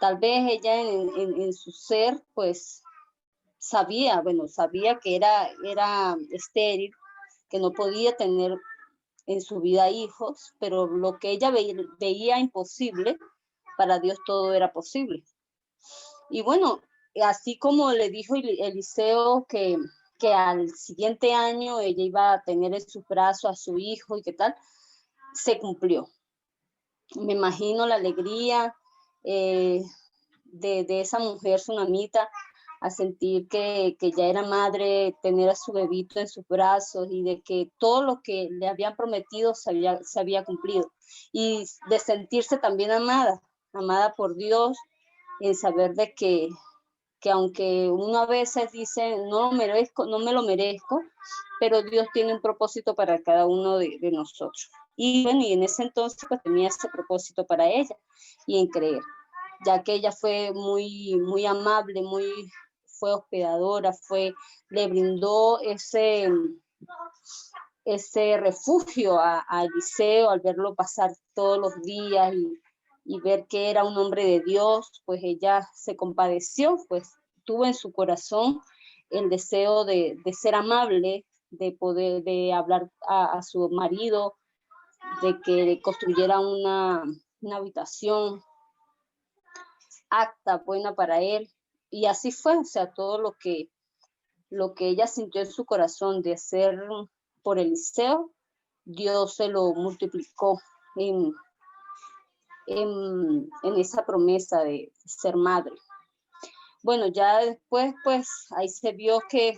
Tal vez ella en su ser, pues, sabía que era estéril, que no podía tener en su vida hijos, pero lo que ella veía imposible, para Dios todo era posible. Y bueno, así como le dijo Eliseo que al siguiente año ella iba a tener en sus brazos a su hijo y qué tal, se cumplió. Me imagino la alegría de esa mujer tsunamita a sentir que ya era madre, tener a su bebito en sus brazos y de que todo lo que le habían prometido se había cumplido. Y de sentirse también amada por Dios, en saber de que aunque uno a veces dice no me lo merezco, pero Dios tiene un propósito para cada uno de nosotros. Y bueno, y en ese entonces pues tenía ese propósito para ella y en creer, ya que ella fue muy amable, fue hospedadora, le brindó ese refugio a Eliseo al verlo pasar todos los días y ver que era un hombre de Dios, pues ella se compadeció, pues tuvo en su corazón el deseo de ser amable, de hablar a su marido, de que construyera una habitación apta, buena para él. Y así fue, o sea, todo lo que ella sintió en su corazón de hacer por Eliseo, Dios se lo multiplicó en esa promesa de ser madre. Bueno, ya después, pues, ahí se vio que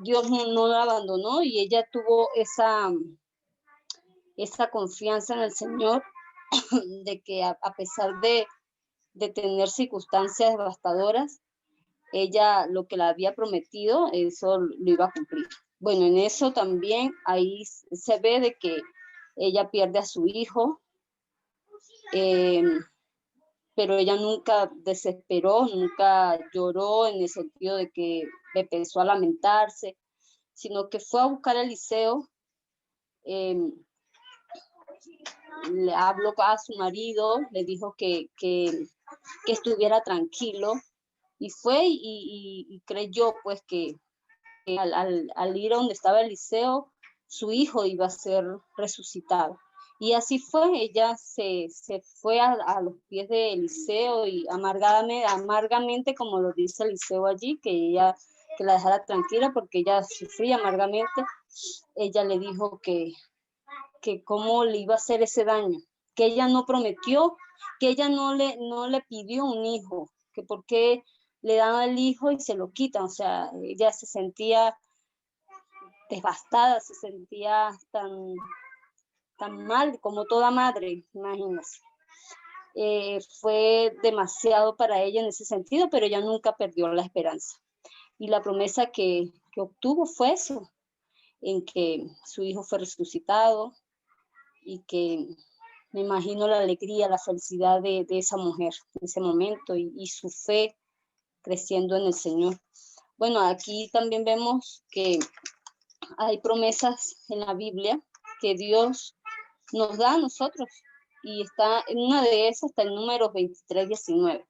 Dios no la abandonó y ella tuvo esa confianza en el Señor de que a pesar de tener circunstancias devastadoras, ella lo que le había prometido, eso lo iba a cumplir. Bueno, en eso también ahí se ve de que ella pierde a su hijo, pero ella nunca desesperó, nunca lloró en el sentido de que empezó a lamentarse, sino que fue a buscar a Eliseo, le habló a su marido, le dijo que estuviera tranquilo y fue y creyó pues que al ir a donde estaba Eliseo, su hijo iba a ser resucitado. Y así fue, ella se fue a los pies de Eliseo y amargamente, como lo dice Eliseo allí, que la dejara tranquila porque ella sufría amargamente. Ella le dijo que cómo le iba a hacer ese daño, que ella no prometió, que ella no le pidió un hijo, que por qué le dan el hijo y se lo quitan. O sea, ella se sentía devastada, se sentía tan mal como toda madre, imagínense. Fue demasiado para ella en ese sentido, pero ella nunca perdió la esperanza. Y la promesa que obtuvo fue eso, en que su hijo fue resucitado y que me imagino la alegría, la felicidad de esa mujer en ese momento y su fe creciendo en el Señor. Bueno, aquí también vemos que hay promesas en la Biblia que Dios nos da a nosotros y en una de esas está el número 23:19.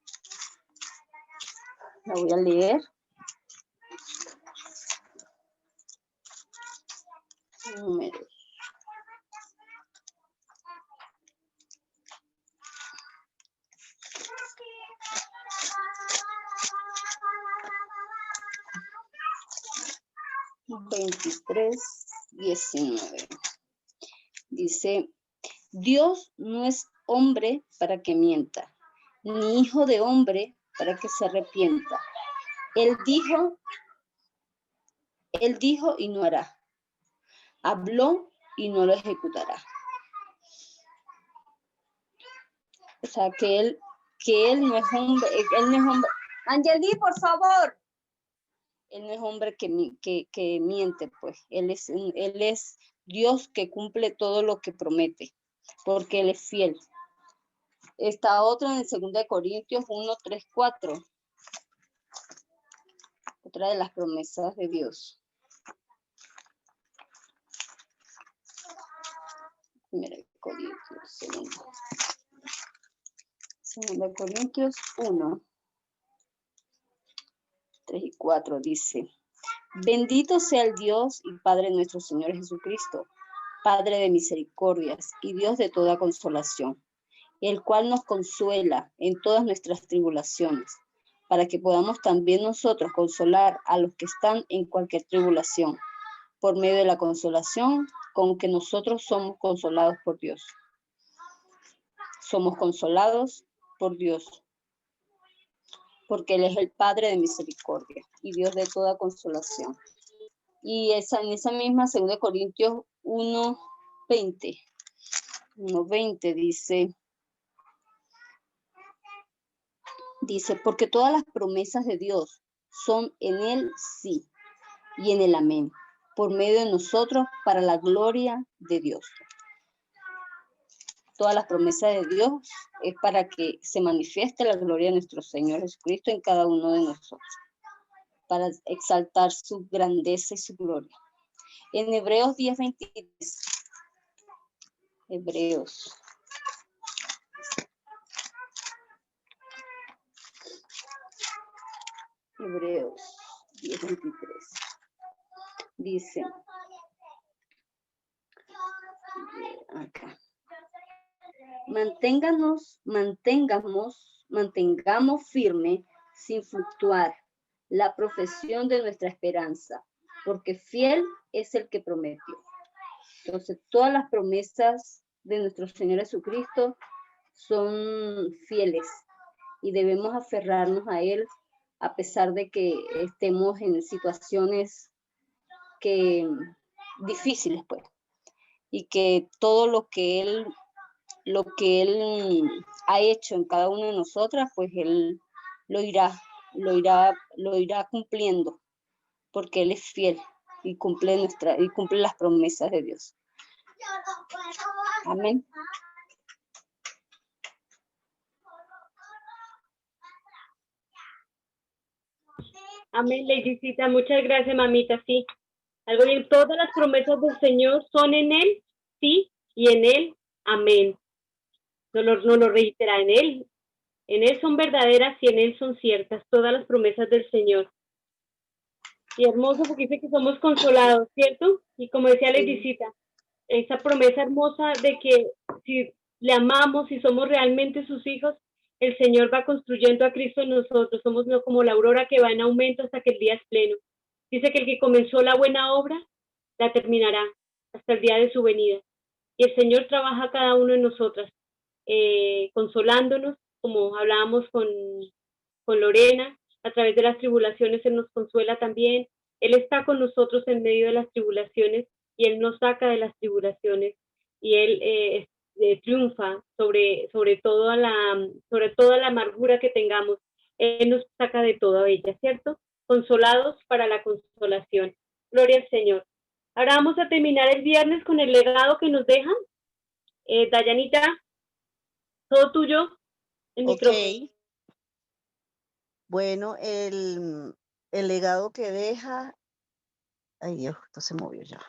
La voy a leer. Números. (23:19) dice: Dios no es hombre para que mienta, ni hijo de hombre para que se arrepienta. Él dijo y no hará. Habló y no lo ejecutará. O sea, que Él que Él no es hombre, Él no es hombre. Angeli, por favor. Él no es hombre que miente, pues. Él es Dios que cumple todo lo que promete, porque Él es fiel. Esta otra en 2 Corintios 1, 3, 4. Otra de las promesas de Dios. 1 Corintios, 2 Corintios 1, 3 y 4 dice: Bendito sea el Dios y Padre nuestro Señor Jesucristo, Padre de misericordias y Dios de toda consolación, el cual nos consuela en todas nuestras tribulaciones, para que podamos también nosotros consolar a los que están en cualquier tribulación, por medio de la consolación con que nosotros somos consolados por Dios. Somos consolados por Dios, porque Él es el Padre de misericordia y Dios de toda consolación. Y en esa misma 2 Corintios 1:20 dice, porque todas las promesas de Dios son en Él sí y en el amén, por medio de nosotros para la gloria de Dios. Todas las promesas de Dios es para que se manifieste la gloria de nuestro Señor Jesucristo en cada uno de nosotros, para exaltar su grandeza y su gloria. En Hebreos 10:23. Hebreos 10:23. Dice, acá, mantengamos firme sin fluctuar la profesión de nuestra esperanza, porque fiel es el que prometió. Entonces, todas las promesas de nuestro Señor Jesucristo son fieles y debemos aferrarnos a Él a pesar de que estemos en situaciones difíciles, pues, y que todo lo que Él ha hecho en cada una de nosotras, pues Él lo irá cumpliendo, porque Él es fiel y cumple las promesas de Dios. Amén. Amén, Ladycita. Muchas gracias, mamita. Sí. Algo bien. Todas las promesas del Señor son en Él, sí, y en Él, amén. Nos lo reitera, en Él son verdaderas y en Él son ciertas todas las promesas del Señor. Y hermoso porque dice que somos consolados, ¿cierto? Y como decía Ladycita, esa promesa hermosa de que si le amamos y somos realmente sus hijos, el Señor va construyendo a Cristo en nosotros. Somos no como la aurora que va en aumento hasta que el día es pleno. Dice que el que comenzó la buena obra, la terminará hasta el día de su venida. Y el Señor trabaja cada uno de nosotras, consolándonos, como hablábamos con Lorena, a través de las tribulaciones Él nos consuela también. Él está con nosotros en medio de las tribulaciones y Él nos saca de las tribulaciones y Él triunfa sobre toda la amargura que tengamos. Él nos saca de toda ella, ¿cierto? Consolados para la consolación. Gloria al Señor. Ahora vamos a terminar el viernes con el legado que nos dejan. Dayanita, todo tuyo. El micrófono. Bueno, el legado que deja... Ay Dios, esto se movió ya.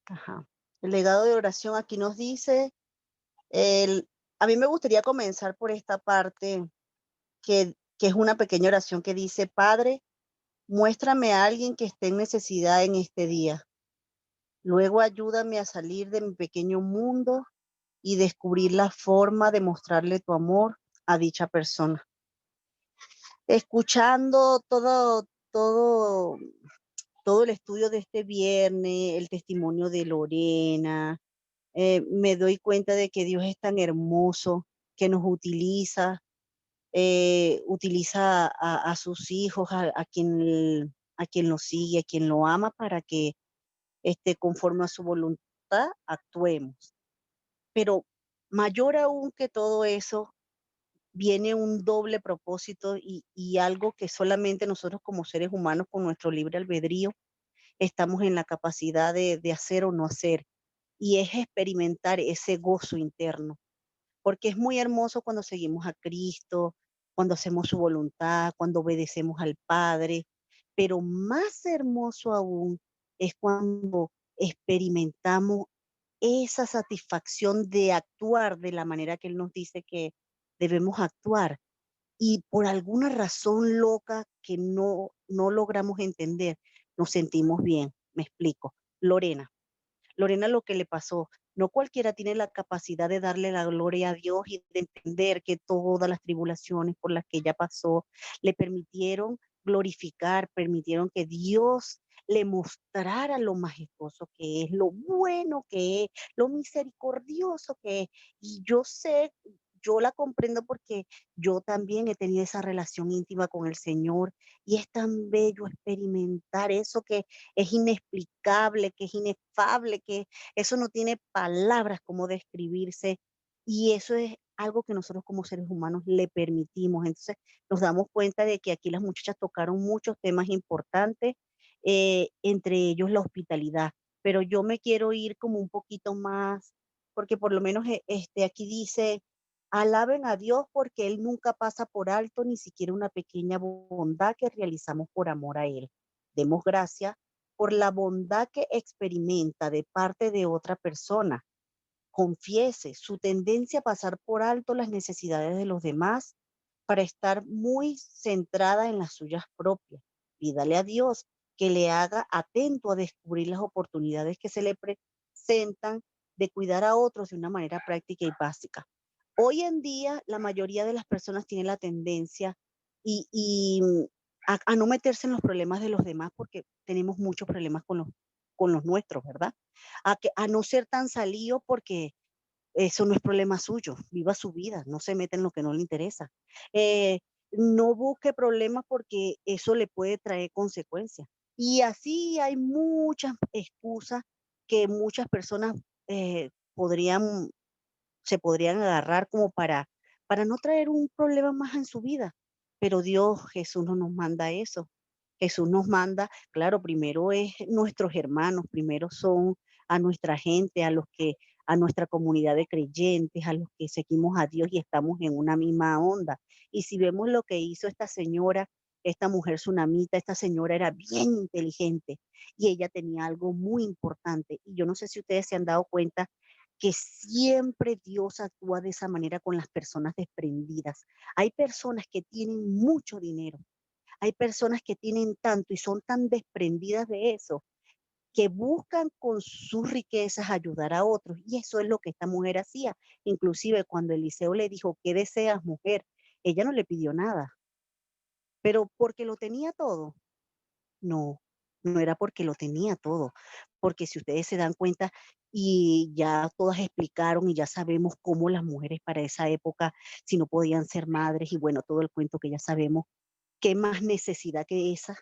Ajá. El legado de oración aquí nos dice, a mí me gustaría comenzar por esta parte que es una pequeña oración que dice, Padre, muéstrame a alguien que esté en necesidad en este día. Luego ayúdame a salir de mi pequeño mundo y descubrir la forma de mostrarle tu amor a dicha persona. Escuchando todo el estudio de este viernes, el testimonio de Lorena, me doy cuenta de que Dios es tan hermoso, que nos utiliza a sus hijos, a quien lo sigue, a quien lo ama, para que esté conforme a su voluntad, está, actuemos. Pero mayor aún que todo eso, viene un doble propósito y algo que solamente nosotros como seres humanos con nuestro libre albedrío estamos en la capacidad de hacer o no hacer, y es experimentar ese gozo interno, porque es muy hermoso cuando seguimos a Cristo, cuando hacemos su voluntad, cuando obedecemos al Padre, pero más hermoso aún es cuando experimentamos esa satisfacción de actuar de la manera que Él nos dice que debemos actuar y por alguna razón loca que no logramos entender, nos sentimos bien. Me explico. Lorena lo que le pasó, no cualquiera tiene la capacidad de darle la gloria a Dios y de entender que todas las tribulaciones por las que ella pasó le permitieron glorificar, permitieron que Dios le mostrara lo majestuoso que es, lo bueno que es, lo misericordioso que es. Y yo sé, yo la comprendo porque yo también he tenido esa relación íntima con el Señor y es tan bello experimentar eso que es inexplicable, que es inefable, que eso no tiene palabras como describirse y eso es algo que nosotros como seres humanos le permitimos. Entonces nos damos cuenta de que aquí las muchachas tocaron muchos temas importantes, entre ellos la hospitalidad, pero yo me quiero ir como un poquito más, porque por lo menos aquí dice, alaben a Dios porque Él nunca pasa por alto ni siquiera una pequeña bondad que realizamos por amor a Él. Demos gracias por la bondad que experimenta de parte de otra persona. Confiese su tendencia a pasar por alto las necesidades de los demás para estar muy centrada en las suyas propias. Pídale a Dios que le haga atento a descubrir las oportunidades que se le presentan de cuidar a otros de una manera práctica y básica. Hoy en día, la mayoría de las personas tienen la tendencia y a no meterse en los problemas de los demás porque tenemos muchos problemas con los nuestros, ¿verdad? A no ser tan salido porque eso no es problema suyo, viva su vida, no se meta en lo que no le interesa. Eh, no busque problemas porque eso le puede traer consecuencias. Y así hay muchas excusas que muchas personas podrían, se podrían agarrar como para no traer un problema más en su vida. Pero Dios, Jesús no nos manda eso. Jesús nos manda, claro, primero es nuestros hermanos, primero son a nuestra gente, a nuestra comunidad de creyentes, a los que seguimos a Dios y estamos en una misma onda. Y si vemos lo que hizo esta señora, esta mujer tsunamita, esta señora era bien inteligente y ella tenía algo muy importante. Y yo no sé si ustedes se han dado cuenta que siempre Dios actúa de esa manera con las personas desprendidas. Hay personas que tienen mucho dinero, hay personas que tienen tanto y son tan desprendidas de eso, que buscan con sus riquezas ayudar a otros. Y eso es lo que esta mujer hacía. Inclusive cuando Eliseo le dijo, ¿qué deseas, mujer? Ella no le pidió nada, pero porque lo tenía todo. No, no era porque lo tenía todo, porque si ustedes se dan cuenta y ya todas explicaron y ya sabemos cómo las mujeres para esa época, si no podían ser madres y bueno, todo el cuento que ya sabemos, qué más necesidad que esa,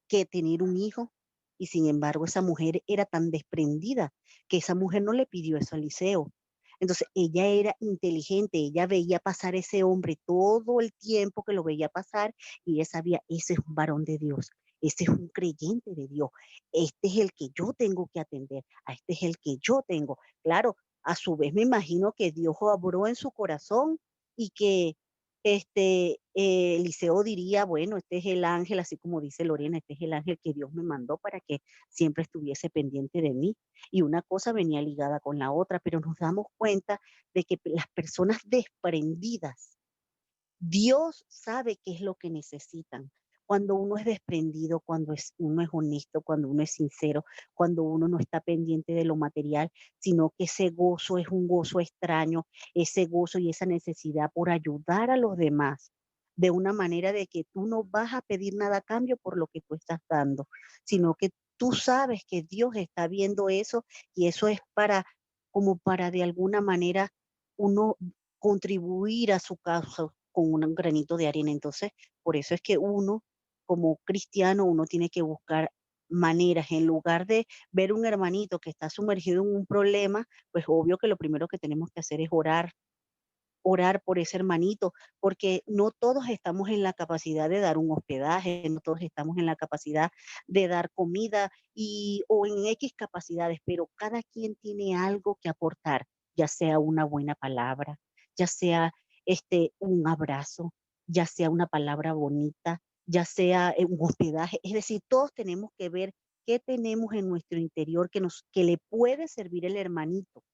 que tener un hijo. Y sin embargo, esa mujer era tan desprendida que esa mujer no le pidió eso a Eliseo. Entonces, ella era inteligente, ella veía pasar ese hombre todo el tiempo que lo veía pasar y ella sabía, ese es un varón de Dios, ese es un creyente de Dios, este es el que yo tengo que atender, a este es el que yo tengo. Claro, a su vez me imagino que Dios obró en su corazón y que Eliseo diría, bueno, este es el ángel, así como dice Lorena, este es el ángel que Dios me mandó para que siempre estuviese pendiente de mí. Y una cosa venía ligada con la otra, pero nos damos cuenta de que las personas desprendidas, Dios sabe qué es lo que necesitan. Cuando uno es desprendido, uno es honesto, cuando uno es sincero, cuando uno no está pendiente de lo material, sino que ese gozo es un gozo extraño, ese gozo y esa necesidad por ayudar a los demás, de una manera de que tú no vas a pedir nada a cambio por lo que tú estás dando, sino que tú sabes que Dios está viendo eso y eso es como para de alguna manera uno contribuir a su causa con un granito de arena. Entonces, por eso es que uno, como cristiano, uno tiene que buscar maneras. En lugar de ver un hermanito que está sumergido en un problema, pues obvio que lo primero que tenemos que hacer es orar por ese hermanito, porque no todos estamos en la capacidad de dar un hospedaje, no todos estamos en la capacidad de dar comida o en X capacidades, pero cada quien tiene algo que aportar, ya sea una buena palabra, ya sea un abrazo, ya sea una palabra bonita, ya sea un hospedaje. Es decir, todos tenemos que ver qué tenemos en nuestro interior que le puede servir el hermanito.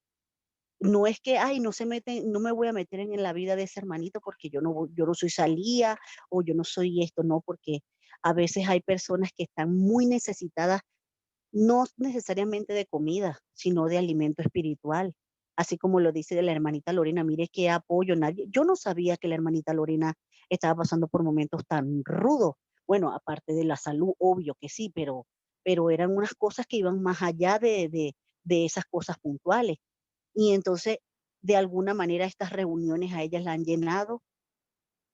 No es que, ay, no me voy a meter en la vida de ese hermanito porque yo no soy salía o yo no soy esto, no, porque a veces hay personas que están muy necesitadas, no necesariamente de comida, sino de alimento espiritual. Así como lo dice de la hermanita Lorena, mire qué apoyo, yo no sabía que la hermanita Lorena estaba pasando por momentos tan rudos. Bueno, aparte de la salud, obvio que sí, pero eran unas cosas que iban más allá de esas cosas puntuales. Y entonces, de alguna manera, estas reuniones a ellas la han llenado,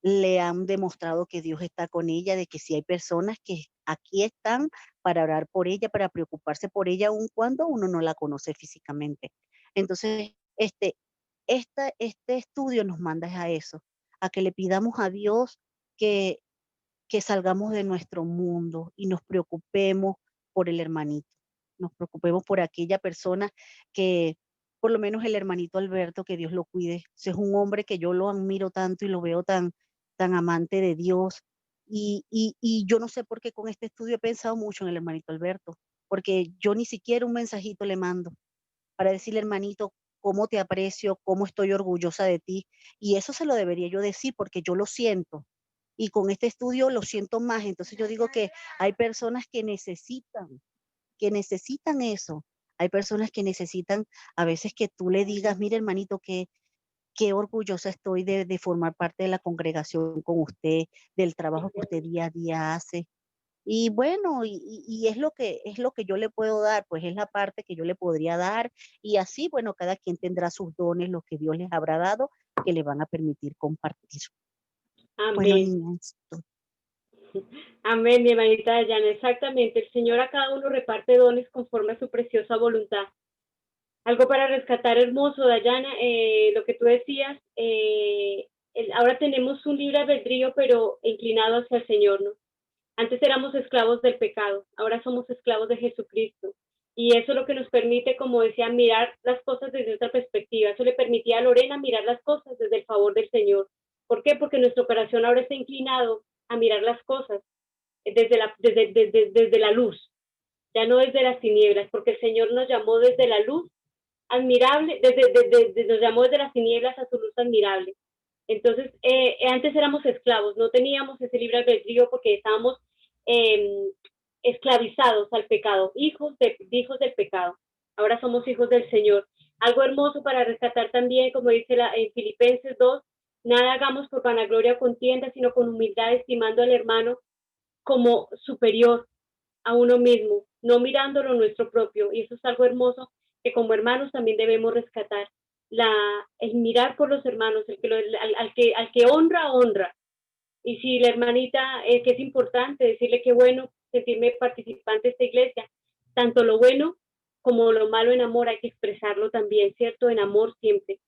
le han demostrado que Dios está con ella, de que si hay personas que aquí están para orar por ella, para preocuparse por ella, aun cuando uno no la conoce físicamente. Entonces, este estudio nos manda a eso, a que le pidamos a Dios que, que salgamos de nuestro mundo y nos preocupemos por el hermanito, nos preocupemos por aquella persona que, por lo menos el hermanito Alberto, que Dios lo cuide. Ese es un hombre que yo lo admiro tanto y lo veo tan amante de Dios. Y yo no sé por qué con este estudio he pensado mucho en el hermanito Alberto, porque yo ni siquiera un mensajito le mando para decirle, hermanito, cómo te aprecio, cómo estoy orgullosa de ti. Y eso se lo debería yo decir porque yo lo siento. Y con este estudio lo siento más. Entonces yo digo que hay personas que necesitan eso. Hay personas que necesitan a veces que tú le digas, mire hermanito, qué orgullosa estoy de formar parte de la congregación con usted, del trabajo que usted día a día hace. Y bueno, es lo que yo le puedo dar, pues es la parte que yo le podría dar. Y así, bueno, cada quien tendrá sus dones, los que Dios les habrá dado, que le van a permitir compartir. Bueno, Amén. niñas, Amén, mi hermanita Dayana. Exactamente. El Señor a cada uno reparte dones conforme a su preciosa voluntad. Algo para rescatar hermoso, Dayana, lo que tú decías, ahora tenemos un libre albedrío, pero inclinado hacia el Señor, ¿no? Antes éramos esclavos del pecado, ahora somos esclavos de Jesucristo. Y eso es lo que nos permite, como decía, mirar las cosas desde otra perspectiva. Eso le permitía a Lorena mirar las cosas desde el favor del Señor. ¿Por qué? Porque nuestro corazón ahora está inclinado a mirar las cosas desde la luz, ya no desde las tinieblas, porque el Señor nos llamó desde la luz admirable, nos llamó desde las tinieblas a su luz admirable. Entonces, antes éramos esclavos, no teníamos ese libre albedrío porque estábamos esclavizados al pecado, hijos del pecado. Ahora somos hijos del Señor. Algo hermoso para rescatar también, como dice en Filipenses 2, nada hagamos por vanagloria o contienda, sino con humildad, estimando al hermano como superior a uno mismo, no mirándolo nuestro propio. Y eso es algo hermoso que como hermanos también debemos rescatar. El mirar por los hermanos, al que honra, honra. Y si la hermanita, que es importante decirle que bueno sentirme participante de esta iglesia, tanto lo bueno como lo malo en amor hay que expresarlo también, ¿cierto? En amor siempre.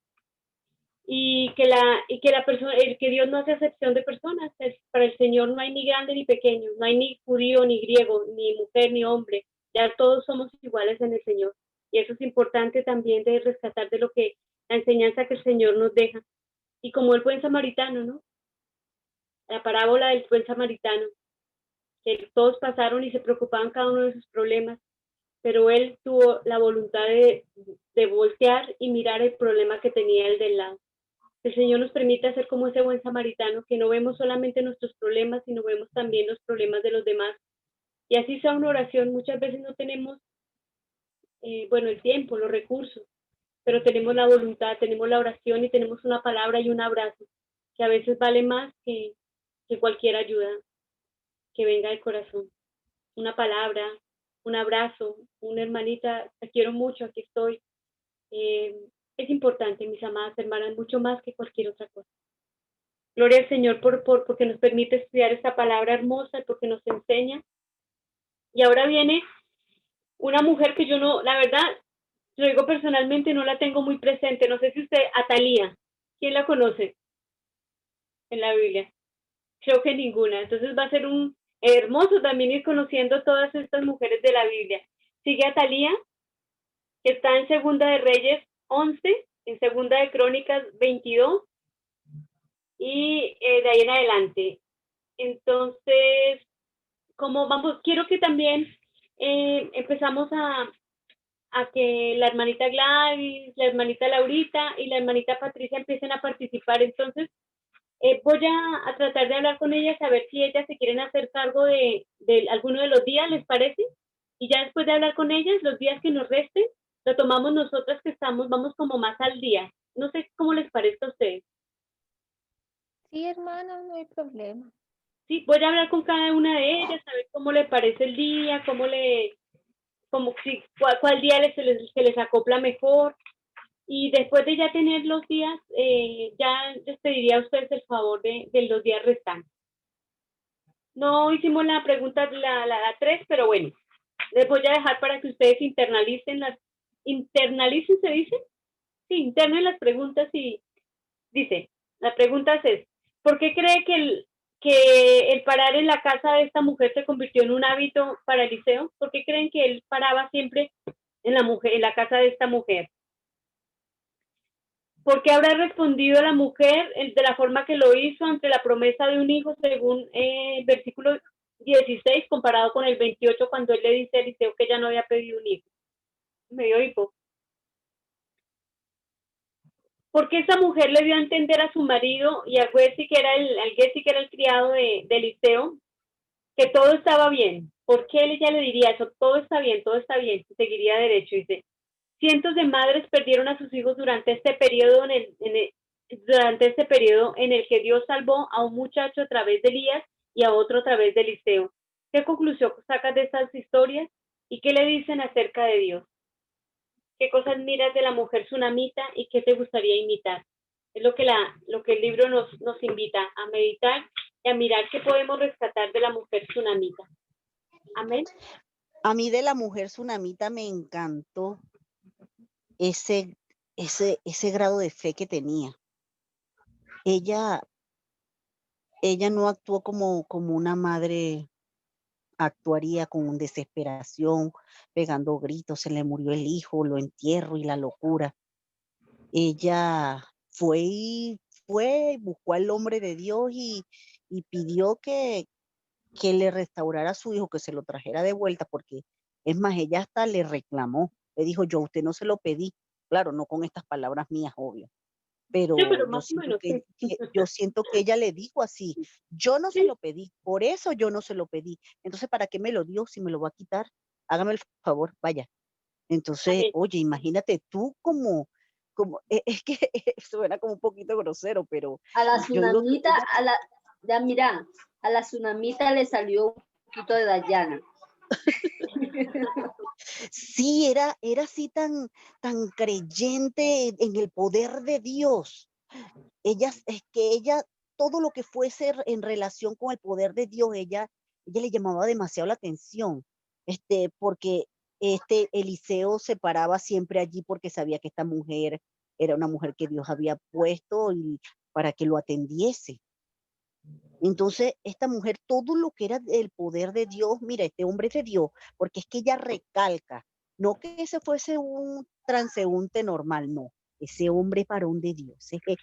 Y que la persona, que Dios no hace acepción de personas. Para el Señor no hay ni grande ni pequeño, no hay ni judío ni griego, ni mujer ni hombre, ya todos somos iguales en el Señor. Y eso es importante también de rescatar de lo que la enseñanza que el Señor nos deja. Y como el buen samaritano, ¿no? La parábola del buen samaritano, que todos pasaron y se preocupaban cada uno de sus problemas, pero él tuvo la voluntad de voltear y mirar el problema que tenía el del lado. El Señor nos permite ser como ese buen samaritano, que no vemos solamente nuestros problemas, sino vemos también los problemas de los demás. Y así sea una oración, muchas veces no tenemos, el tiempo, los recursos, pero tenemos la voluntad, tenemos la oración y tenemos una palabra y un abrazo, que a veces vale más que cualquier ayuda que venga del corazón. Una palabra, un abrazo, una hermanita, te quiero mucho, aquí estoy. Es importante, mis amadas hermanas, mucho más que cualquier otra cosa. Gloria al Señor porque nos permite estudiar esta palabra hermosa y porque nos enseña Y ahora viene una mujer que yo no, la verdad, lo digo personalmente, no la tengo muy presente. No sé si usted, Atalía, ¿quién la conoce en la Biblia? Creo que ninguna. Entonces va a ser un hermoso también ir conociendo todas estas mujeres de la Biblia. Sigue Atalía, que está en Segunda de Reyes 11, en Segunda de Crónicas 22 y de ahí en adelante. Entonces, como vamos, quiero que también empezamos a que la hermanita Gladys, la hermanita Laurita y la hermanita Patricia empiecen a participar. Entonces, voy a tratar de hablar con ellas, a ver si ellas se quieren hacer cargo de alguno de los días, ¿les parece? Y ya después de hablar con ellas, los días que nos resten, lo tomamos nosotras que estamos, vamos como más al día. No sé cómo les parece a ustedes. Sí, hermana, no hay problema. Sí, voy a hablar con cada una de ellas, a ver cómo le parece el día, como si, cuál día se les acopla mejor. Y después de ya tener los días, ya les pediría a ustedes el favor de los días restantes. No hicimos la pregunta, la 3, pero bueno, les voy a dejar para que ustedes internalicen, ¿se dice? Sí, internen las preguntas y dice, la pregunta es, ¿por qué cree que el parar en la casa de esta mujer se convirtió en un hábito para Eliseo? ¿Por qué creen que él paraba siempre en la casa de esta mujer? ¿Por qué habrá respondido la mujer de la forma que lo hizo ante la promesa de un hijo, según versículo 16, comparado con el 28, cuando él le dice a Eliseo que ya no había pedido un hijo? Medio hipo. Porque esa mujer le dio a entender a su marido y a Gesi, que era el criado de Eliseo, que todo estaba bien? ¿Por qué ella le diría eso? Todo está bien, seguiría derecho. Dice, cientos de madres perdieron a sus hijos durante este periodo en el que Dios salvó a un muchacho a través de Elías y a otro a través de Eliseo. ¿Qué conclusión sacas de estas historias? ¿Y qué le dicen acerca de Dios? ¿Qué cosas miras de la mujer tsunamita y qué te gustaría imitar? Es lo que el libro nos invita a meditar y a mirar qué podemos rescatar de la mujer tsunamita. Amén. A mí de la mujer tsunamita me encantó ese grado de fe que tenía. Ella no actuó como una madre actuaría, con desesperación, pegando gritos, se le murió el hijo, lo entierro y la locura. Ella fue, buscó al hombre de Dios y pidió que le restaurara a su hijo, que se lo trajera de vuelta, porque es más, ella hasta le reclamó, le dijo, yo a usted no se lo pedí, claro, no con estas palabras mías, obvio, Sí, pero pero más o menos. yo siento que ella le dijo así, yo no se Sí. lo pedí, por eso yo no se lo pedí, entonces ¿para qué me lo dio si me lo va a quitar? Hágame el favor, vaya. Entonces, Amén. oye, imagínate tú es que suena como un poquito grosero, pero A la yo digo que tsunamita, ya mira, a la tsunamita le salió un poquito de Dayana. sí, era así tan creyente en el poder de Dios. Ella, todo lo que fuese en relación con el poder de Dios, ella le llamaba demasiado la atención, porque Eliseo se paraba siempre allí porque sabía que esta mujer era una mujer que Dios había puesto y para que lo atendiese. Entonces, esta mujer, todo lo que era el poder de Dios, mira, este hombre es de Dios, porque es que ella recalca, no que ese fuese un transeúnte normal, no, ese hombre es varón de Dios, ese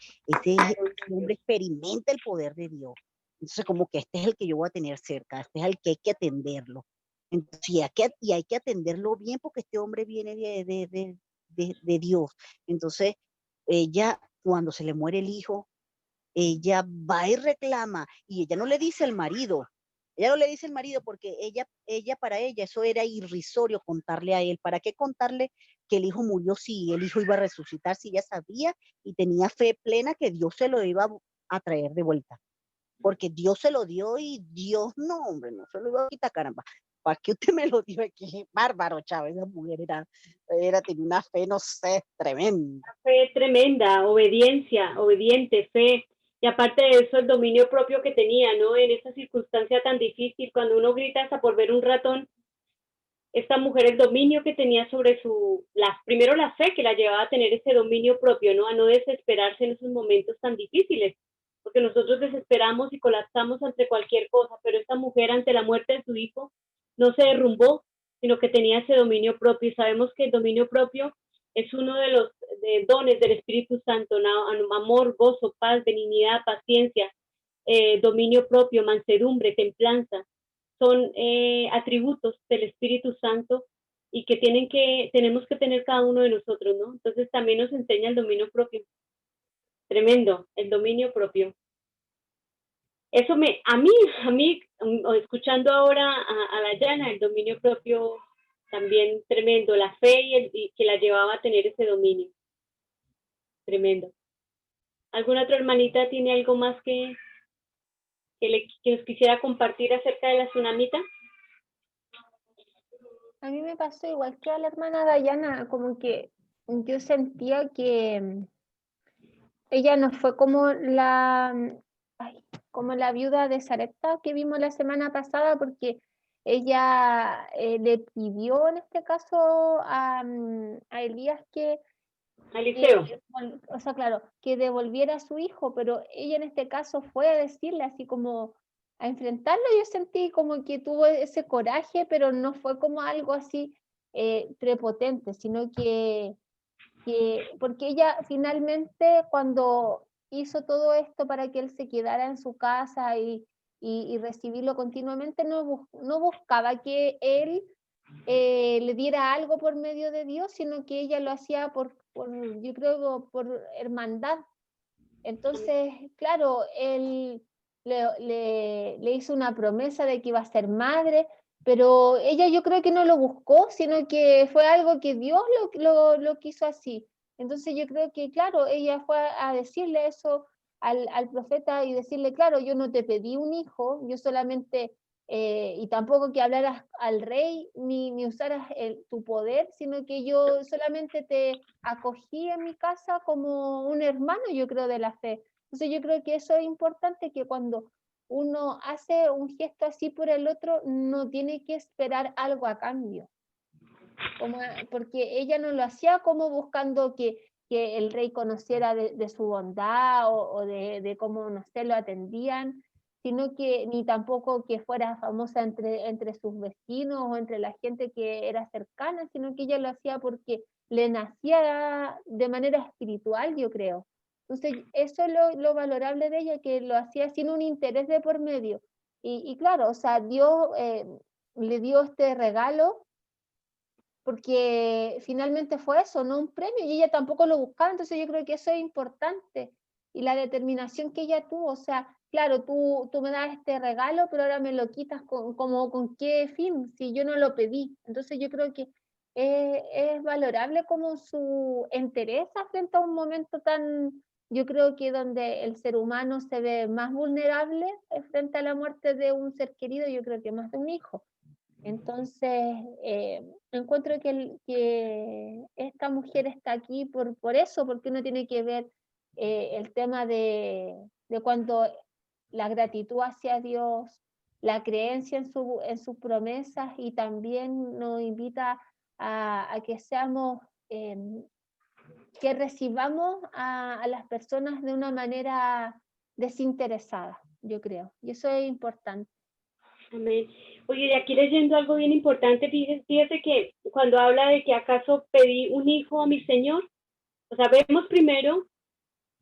hombre experimenta el poder de Dios. Entonces, como que este es el que yo voy a tener cerca, este es el que hay que atenderlo. Entonces, y hay que atenderlo bien porque este hombre viene de Dios. Entonces, ella, cuando se le muere el hijo, ella va y reclama y ella no le dice al marido, porque para ella eso era irrisorio contarle a él. ¿Para qué contarle que el hijo murió si el hijo iba a resucitar, si ella sabía y tenía fe plena que Dios se lo iba a traer de vuelta? Porque Dios se lo dio y Dios no, hombre, no se lo iba a quitar, caramba. ¿Para qué usted me lo dio aquí? Bárbaro, Chávez, esa mujer tenía una fe, no sé, tremenda. Fe tremenda, obediente, fe. Y aparte de eso, el dominio propio que tenía, ¿no? En esa circunstancia tan difícil, cuando uno grita hasta por ver un ratón, esta mujer, el dominio que tenía sobre primero la fe que la llevaba a tener ese dominio propio, ¿no? A no desesperarse en esos momentos tan difíciles, porque nosotros desesperamos y colapsamos ante cualquier cosa, pero esta mujer ante la muerte de su hijo no se derrumbó, sino que tenía ese dominio propio, y sabemos que el dominio propio es uno de los dones del Espíritu Santo, ¿no? Amor, gozo, paz, benignidad, paciencia, dominio propio, mansedumbre, templanza, son atributos del Espíritu Santo y que tenemos que tener cada uno de nosotros, ¿no? Entonces también nos enseña el dominio propio. Tremendo, el dominio propio. Eso a mí, escuchando ahora a Dayana, el dominio propio también tremendo, la fe y que la llevaba a tener ese dominio. Tremendo. ¿Alguna otra hermanita tiene algo más que nos quisiera compartir acerca de la tsunamita? A mí me pasó igual que a la hermana Dayana, como que yo sentía que ella no fue como como la viuda de Sarepta que vimos la semana pasada, porque ella le pidió en este caso a Elías que, Eliseo. o sea, claro, que devolviera a su hijo, pero ella en este caso fue a decirle así como a enfrentarlo. Yo sentí como que tuvo ese coraje, pero no fue como algo así prepotente, sino que porque ella finalmente cuando hizo todo esto para que él se quedara en su casa y recibirlo continuamente, no buscaba que él le diera algo por medio de Dios, sino que ella lo hacía yo creo, por hermandad. Entonces, claro, él le hizo una promesa de que iba a ser madre, pero ella yo creo que no lo buscó, sino que fue algo que Dios lo quiso así. Entonces yo creo que, claro, ella fue a decirle eso al profeta y decirle, claro, yo no te pedí un hijo, yo solamente, y tampoco que hablaras al rey ni usaras tu poder, sino que yo solamente te acogí en mi casa como un hermano, yo creo, de la fe. Entonces yo creo que eso es importante, que cuando uno hace un gesto así por el otro, no tiene que esperar algo a cambio. Porque ella no lo hacía como buscando que el rey conociera de su bondad o de cómo, no sé, lo atendían, sino que ni tampoco que fuera famosa entre sus vecinos o entre la gente que era cercana, sino que ella lo hacía porque le nacía de manera espiritual, yo creo. Entonces, eso es lo valorable de ella, que lo hacía sin un interés de por medio. Y claro, o sea, Dios le dio este regalo porque finalmente fue eso, no un premio, y ella tampoco lo buscaba. Entonces yo creo que eso es importante, y la determinación que ella tuvo, o sea, claro, tú me das este regalo, pero ahora me lo quitas con qué fin, si yo no lo pedí. Entonces yo creo que es valorable como su entereza frente a un momento tan, yo creo que donde el ser humano se ve más vulnerable frente a la muerte de un ser querido, yo creo que más de un hijo. Entonces, encuentro que esta mujer está aquí por eso, porque uno tiene que ver el tema de cuando la gratitud hacia Dios, la creencia en sus promesas, y también nos invita a que seamos, que recibamos a las personas de una manera desinteresada, yo creo, y eso es importante. Amén. Oye, de aquí leyendo algo bien importante, fíjese que cuando habla de que acaso pedí un hijo a mi Señor, o sea, vemos primero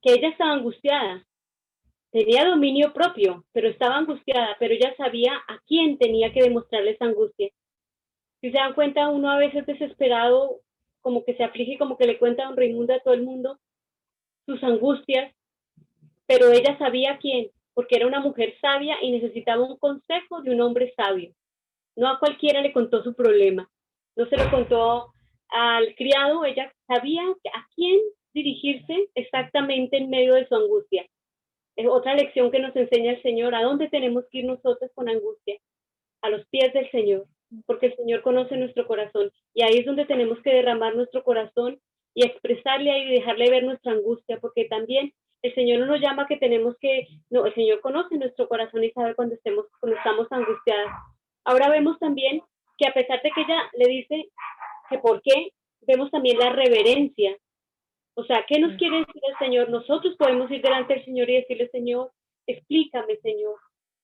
que ella estaba angustiada, tenía dominio propio, pero estaba angustiada, pero ella sabía a quién tenía que demostrarle esa angustia. Si se dan cuenta, uno a veces desesperado, como que se aflige, como que le cuenta a don Raimundo, a todo el mundo, sus angustias, pero ella sabía a quién, porque era una mujer sabia y necesitaba un consejo de un hombre sabio. No a cualquiera le contó su problema, no se lo contó al criado, ella sabía a quién dirigirse exactamente en medio de su angustia. Es otra lección que nos enseña el Señor, a dónde tenemos que ir nosotros con angustia, a los pies del Señor, porque el Señor conoce nuestro corazón, y ahí es donde tenemos que derramar nuestro corazón y expresarle ahí y dejarle ver nuestra angustia, porque también el Señor no nos llama que tenemos que, no, el Señor conoce nuestro corazón y sabe cuando estamos angustiadas. Ahora vemos también que a pesar de que ella le dice que por qué, vemos también la reverencia. O sea, ¿qué nos quiere decir el Señor? Nosotros podemos ir delante del Señor y decirle, Señor, explícame, Señor,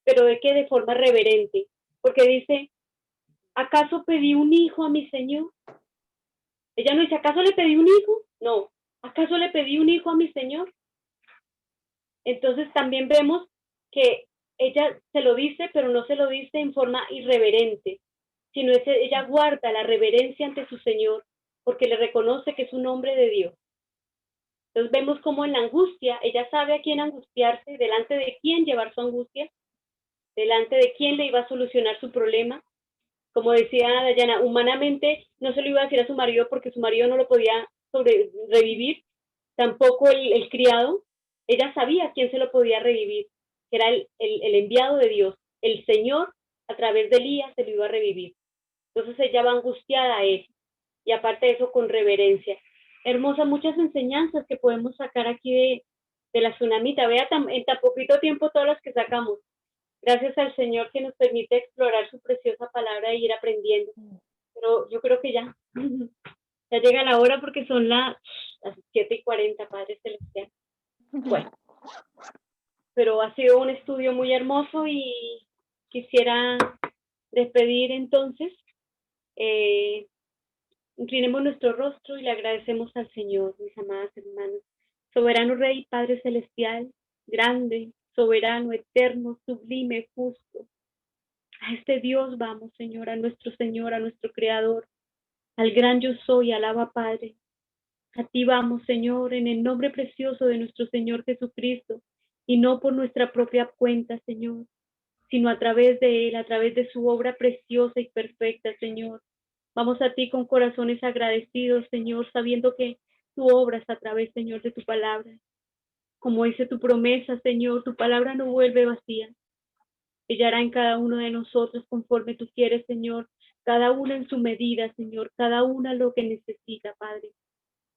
pero de qué, de forma reverente, porque dice, ¿acaso pedí un hijo a mi Señor? Ella no dice, ¿acaso le pedí un hijo? No, ¿acaso le pedí un hijo a mi Señor? Entonces también vemos que ella se lo dice, pero no se lo dice en forma irreverente, sino ella guarda la reverencia ante su Señor, porque le reconoce que es un hombre de Dios. Entonces vemos como en la angustia, ella sabe a quién angustiarse, delante de quién llevar su angustia, delante de quién le iba a solucionar su problema. Como decía Dayana, humanamente no se lo iba a decir a su marido porque su marido no lo podía revivir, tampoco el criado. Ella sabía a quién se lo podía revivir, que era el enviado de Dios. El Señor, a través de Elías, se lo iba a revivir. Entonces ella va angustiada a él, y aparte de eso, con reverencia. Hermosa, muchas enseñanzas que podemos sacar aquí de la tsunamita. Vea en tan poquito tiempo todas las que sacamos. Gracias al Señor que nos permite explorar su preciosa palabra e ir aprendiendo. Pero yo creo que ya llega la hora porque son las 7:40, Padre Celestial. Bueno, pero ha sido un estudio muy hermoso y quisiera despedir entonces. Inclinemos nuestro rostro y le agradecemos al Señor, mis amadas hermanas. Soberano Rey, Padre Celestial, grande, soberano, eterno, sublime, justo. A este Dios vamos, Señor, a nuestro Creador, al gran yo soy, alaba Padre. A ti vamos, Señor, en el nombre precioso de nuestro Señor Jesucristo, y no por nuestra propia cuenta, Señor, sino a través de Él, a través de su obra preciosa y perfecta, Señor. Vamos a ti con corazones agradecidos, Señor, sabiendo que tú obras a través, Señor, de tu palabra. Como dice tu promesa, Señor, tu palabra no vuelve vacía. Ella hará en cada uno de nosotros conforme tú quieres, Señor, cada una en su medida, Señor, cada una lo que necesita, Padre.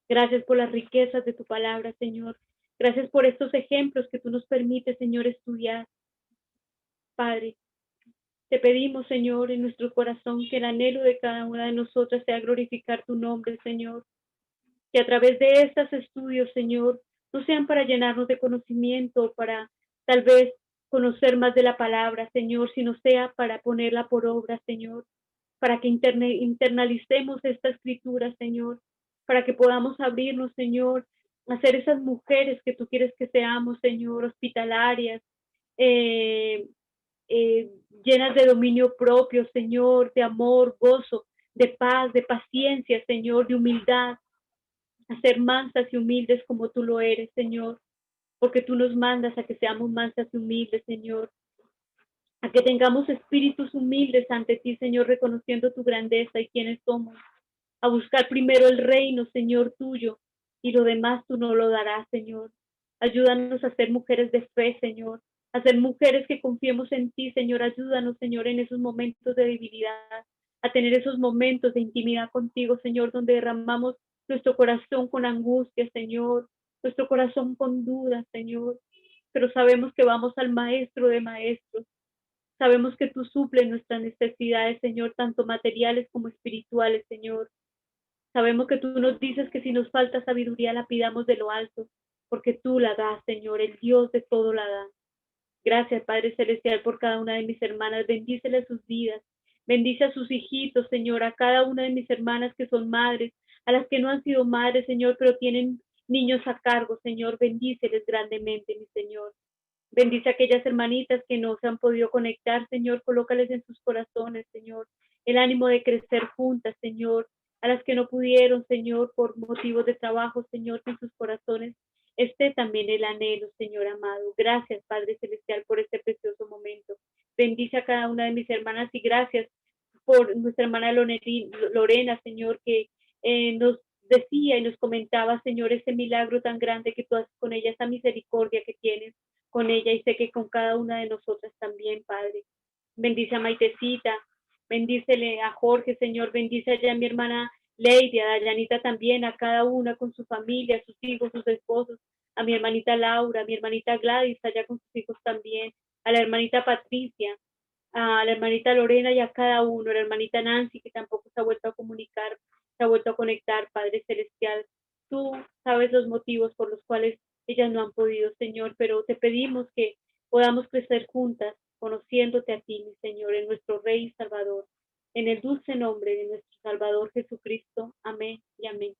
Gracias por las riquezas de tu palabra, Señor. Gracias por estos ejemplos que tú nos permites, Señor, estudiar. Padre, te pedimos, Señor, en nuestro corazón que el anhelo de cada una de nosotras sea glorificar tu nombre, Señor. Que a través de estos estudios, Señor, no sean para llenarnos de conocimiento, para tal vez conocer más de la palabra, Señor, sino sea para ponerla por obra, Señor, para que internalicemos esta escritura, Señor, para que podamos abrirnos, Señor, a ser esas mujeres que tú quieres que seamos, Señor, hospitalarias, eh, llenas de dominio propio, Señor, de amor, gozo, de paz, de paciencia, Señor, de humildad, a ser mansas y humildes como tú lo eres, Señor, porque tú nos mandas a que seamos mansas y humildes, Señor, a que tengamos espíritus humildes ante ti, Señor, reconociendo tu grandeza y quiénes somos, a buscar primero el reino, Señor, tuyo, y lo demás tú no lo darás, Señor. Ayúdanos a ser mujeres de fe, Señor, a ser mujeres que confiemos en ti, Señor. Ayúdanos, Señor, en esos momentos de debilidad, a tener esos momentos de intimidad contigo, Señor, donde derramamos nuestro corazón con angustia, Señor, nuestro corazón con dudas, Señor, pero sabemos que vamos al Maestro de Maestros. Sabemos que tú suples nuestras necesidades, Señor, tanto materiales como espirituales, Señor. Sabemos que tú nos dices que si nos falta sabiduría la pidamos de lo alto, porque tú la das, Señor, el Dios de todo la da. Gracias, Padre Celestial, por cada una de mis hermanas. Bendícele sus vidas. Bendice a sus hijitos, Señor, a cada una de mis hermanas que son madres, a las que no han sido madres, Señor, pero tienen niños a cargo, Señor. Bendíceles grandemente, mi Señor. Bendice a aquellas hermanitas que no se han podido conectar, Señor. Colócales en sus corazones, Señor, el ánimo de crecer juntas, Señor. A las que no pudieron, Señor, por motivos de trabajo, Señor, que en sus corazones esté también el anhelo, Señor amado. Gracias, Padre Celestial, por este precioso momento. Bendice a cada una de mis hermanas y gracias por nuestra hermana Lorena, Señor, que nos decía y nos comentaba, Señor, ese milagro tan grande que tú haces con ella, esa misericordia que tienes con ella y sé que con cada una de nosotras también, Padre. Bendice a Maitecita, bendícele a Jorge, Señor, bendice allá a mi hermana Lady, a Dayanita también, a cada una con su familia, sus hijos, sus esposos, a mi hermanita Laura, a mi hermanita Gladys, allá con sus hijos también, a la hermanita Patricia, a la hermanita Lorena y a cada uno, a la hermanita Nancy, que tampoco se ha vuelto a comunicar, se ha vuelto a conectar, Padre Celestial. Tú sabes los motivos por los cuales ellas no han podido, Señor, pero te pedimos que podamos crecer juntas, conociéndote a ti, mi Señor, en nuestro Rey y Salvador, en el dulce nombre de nuestro Salvador Jesucristo. Amén y amén.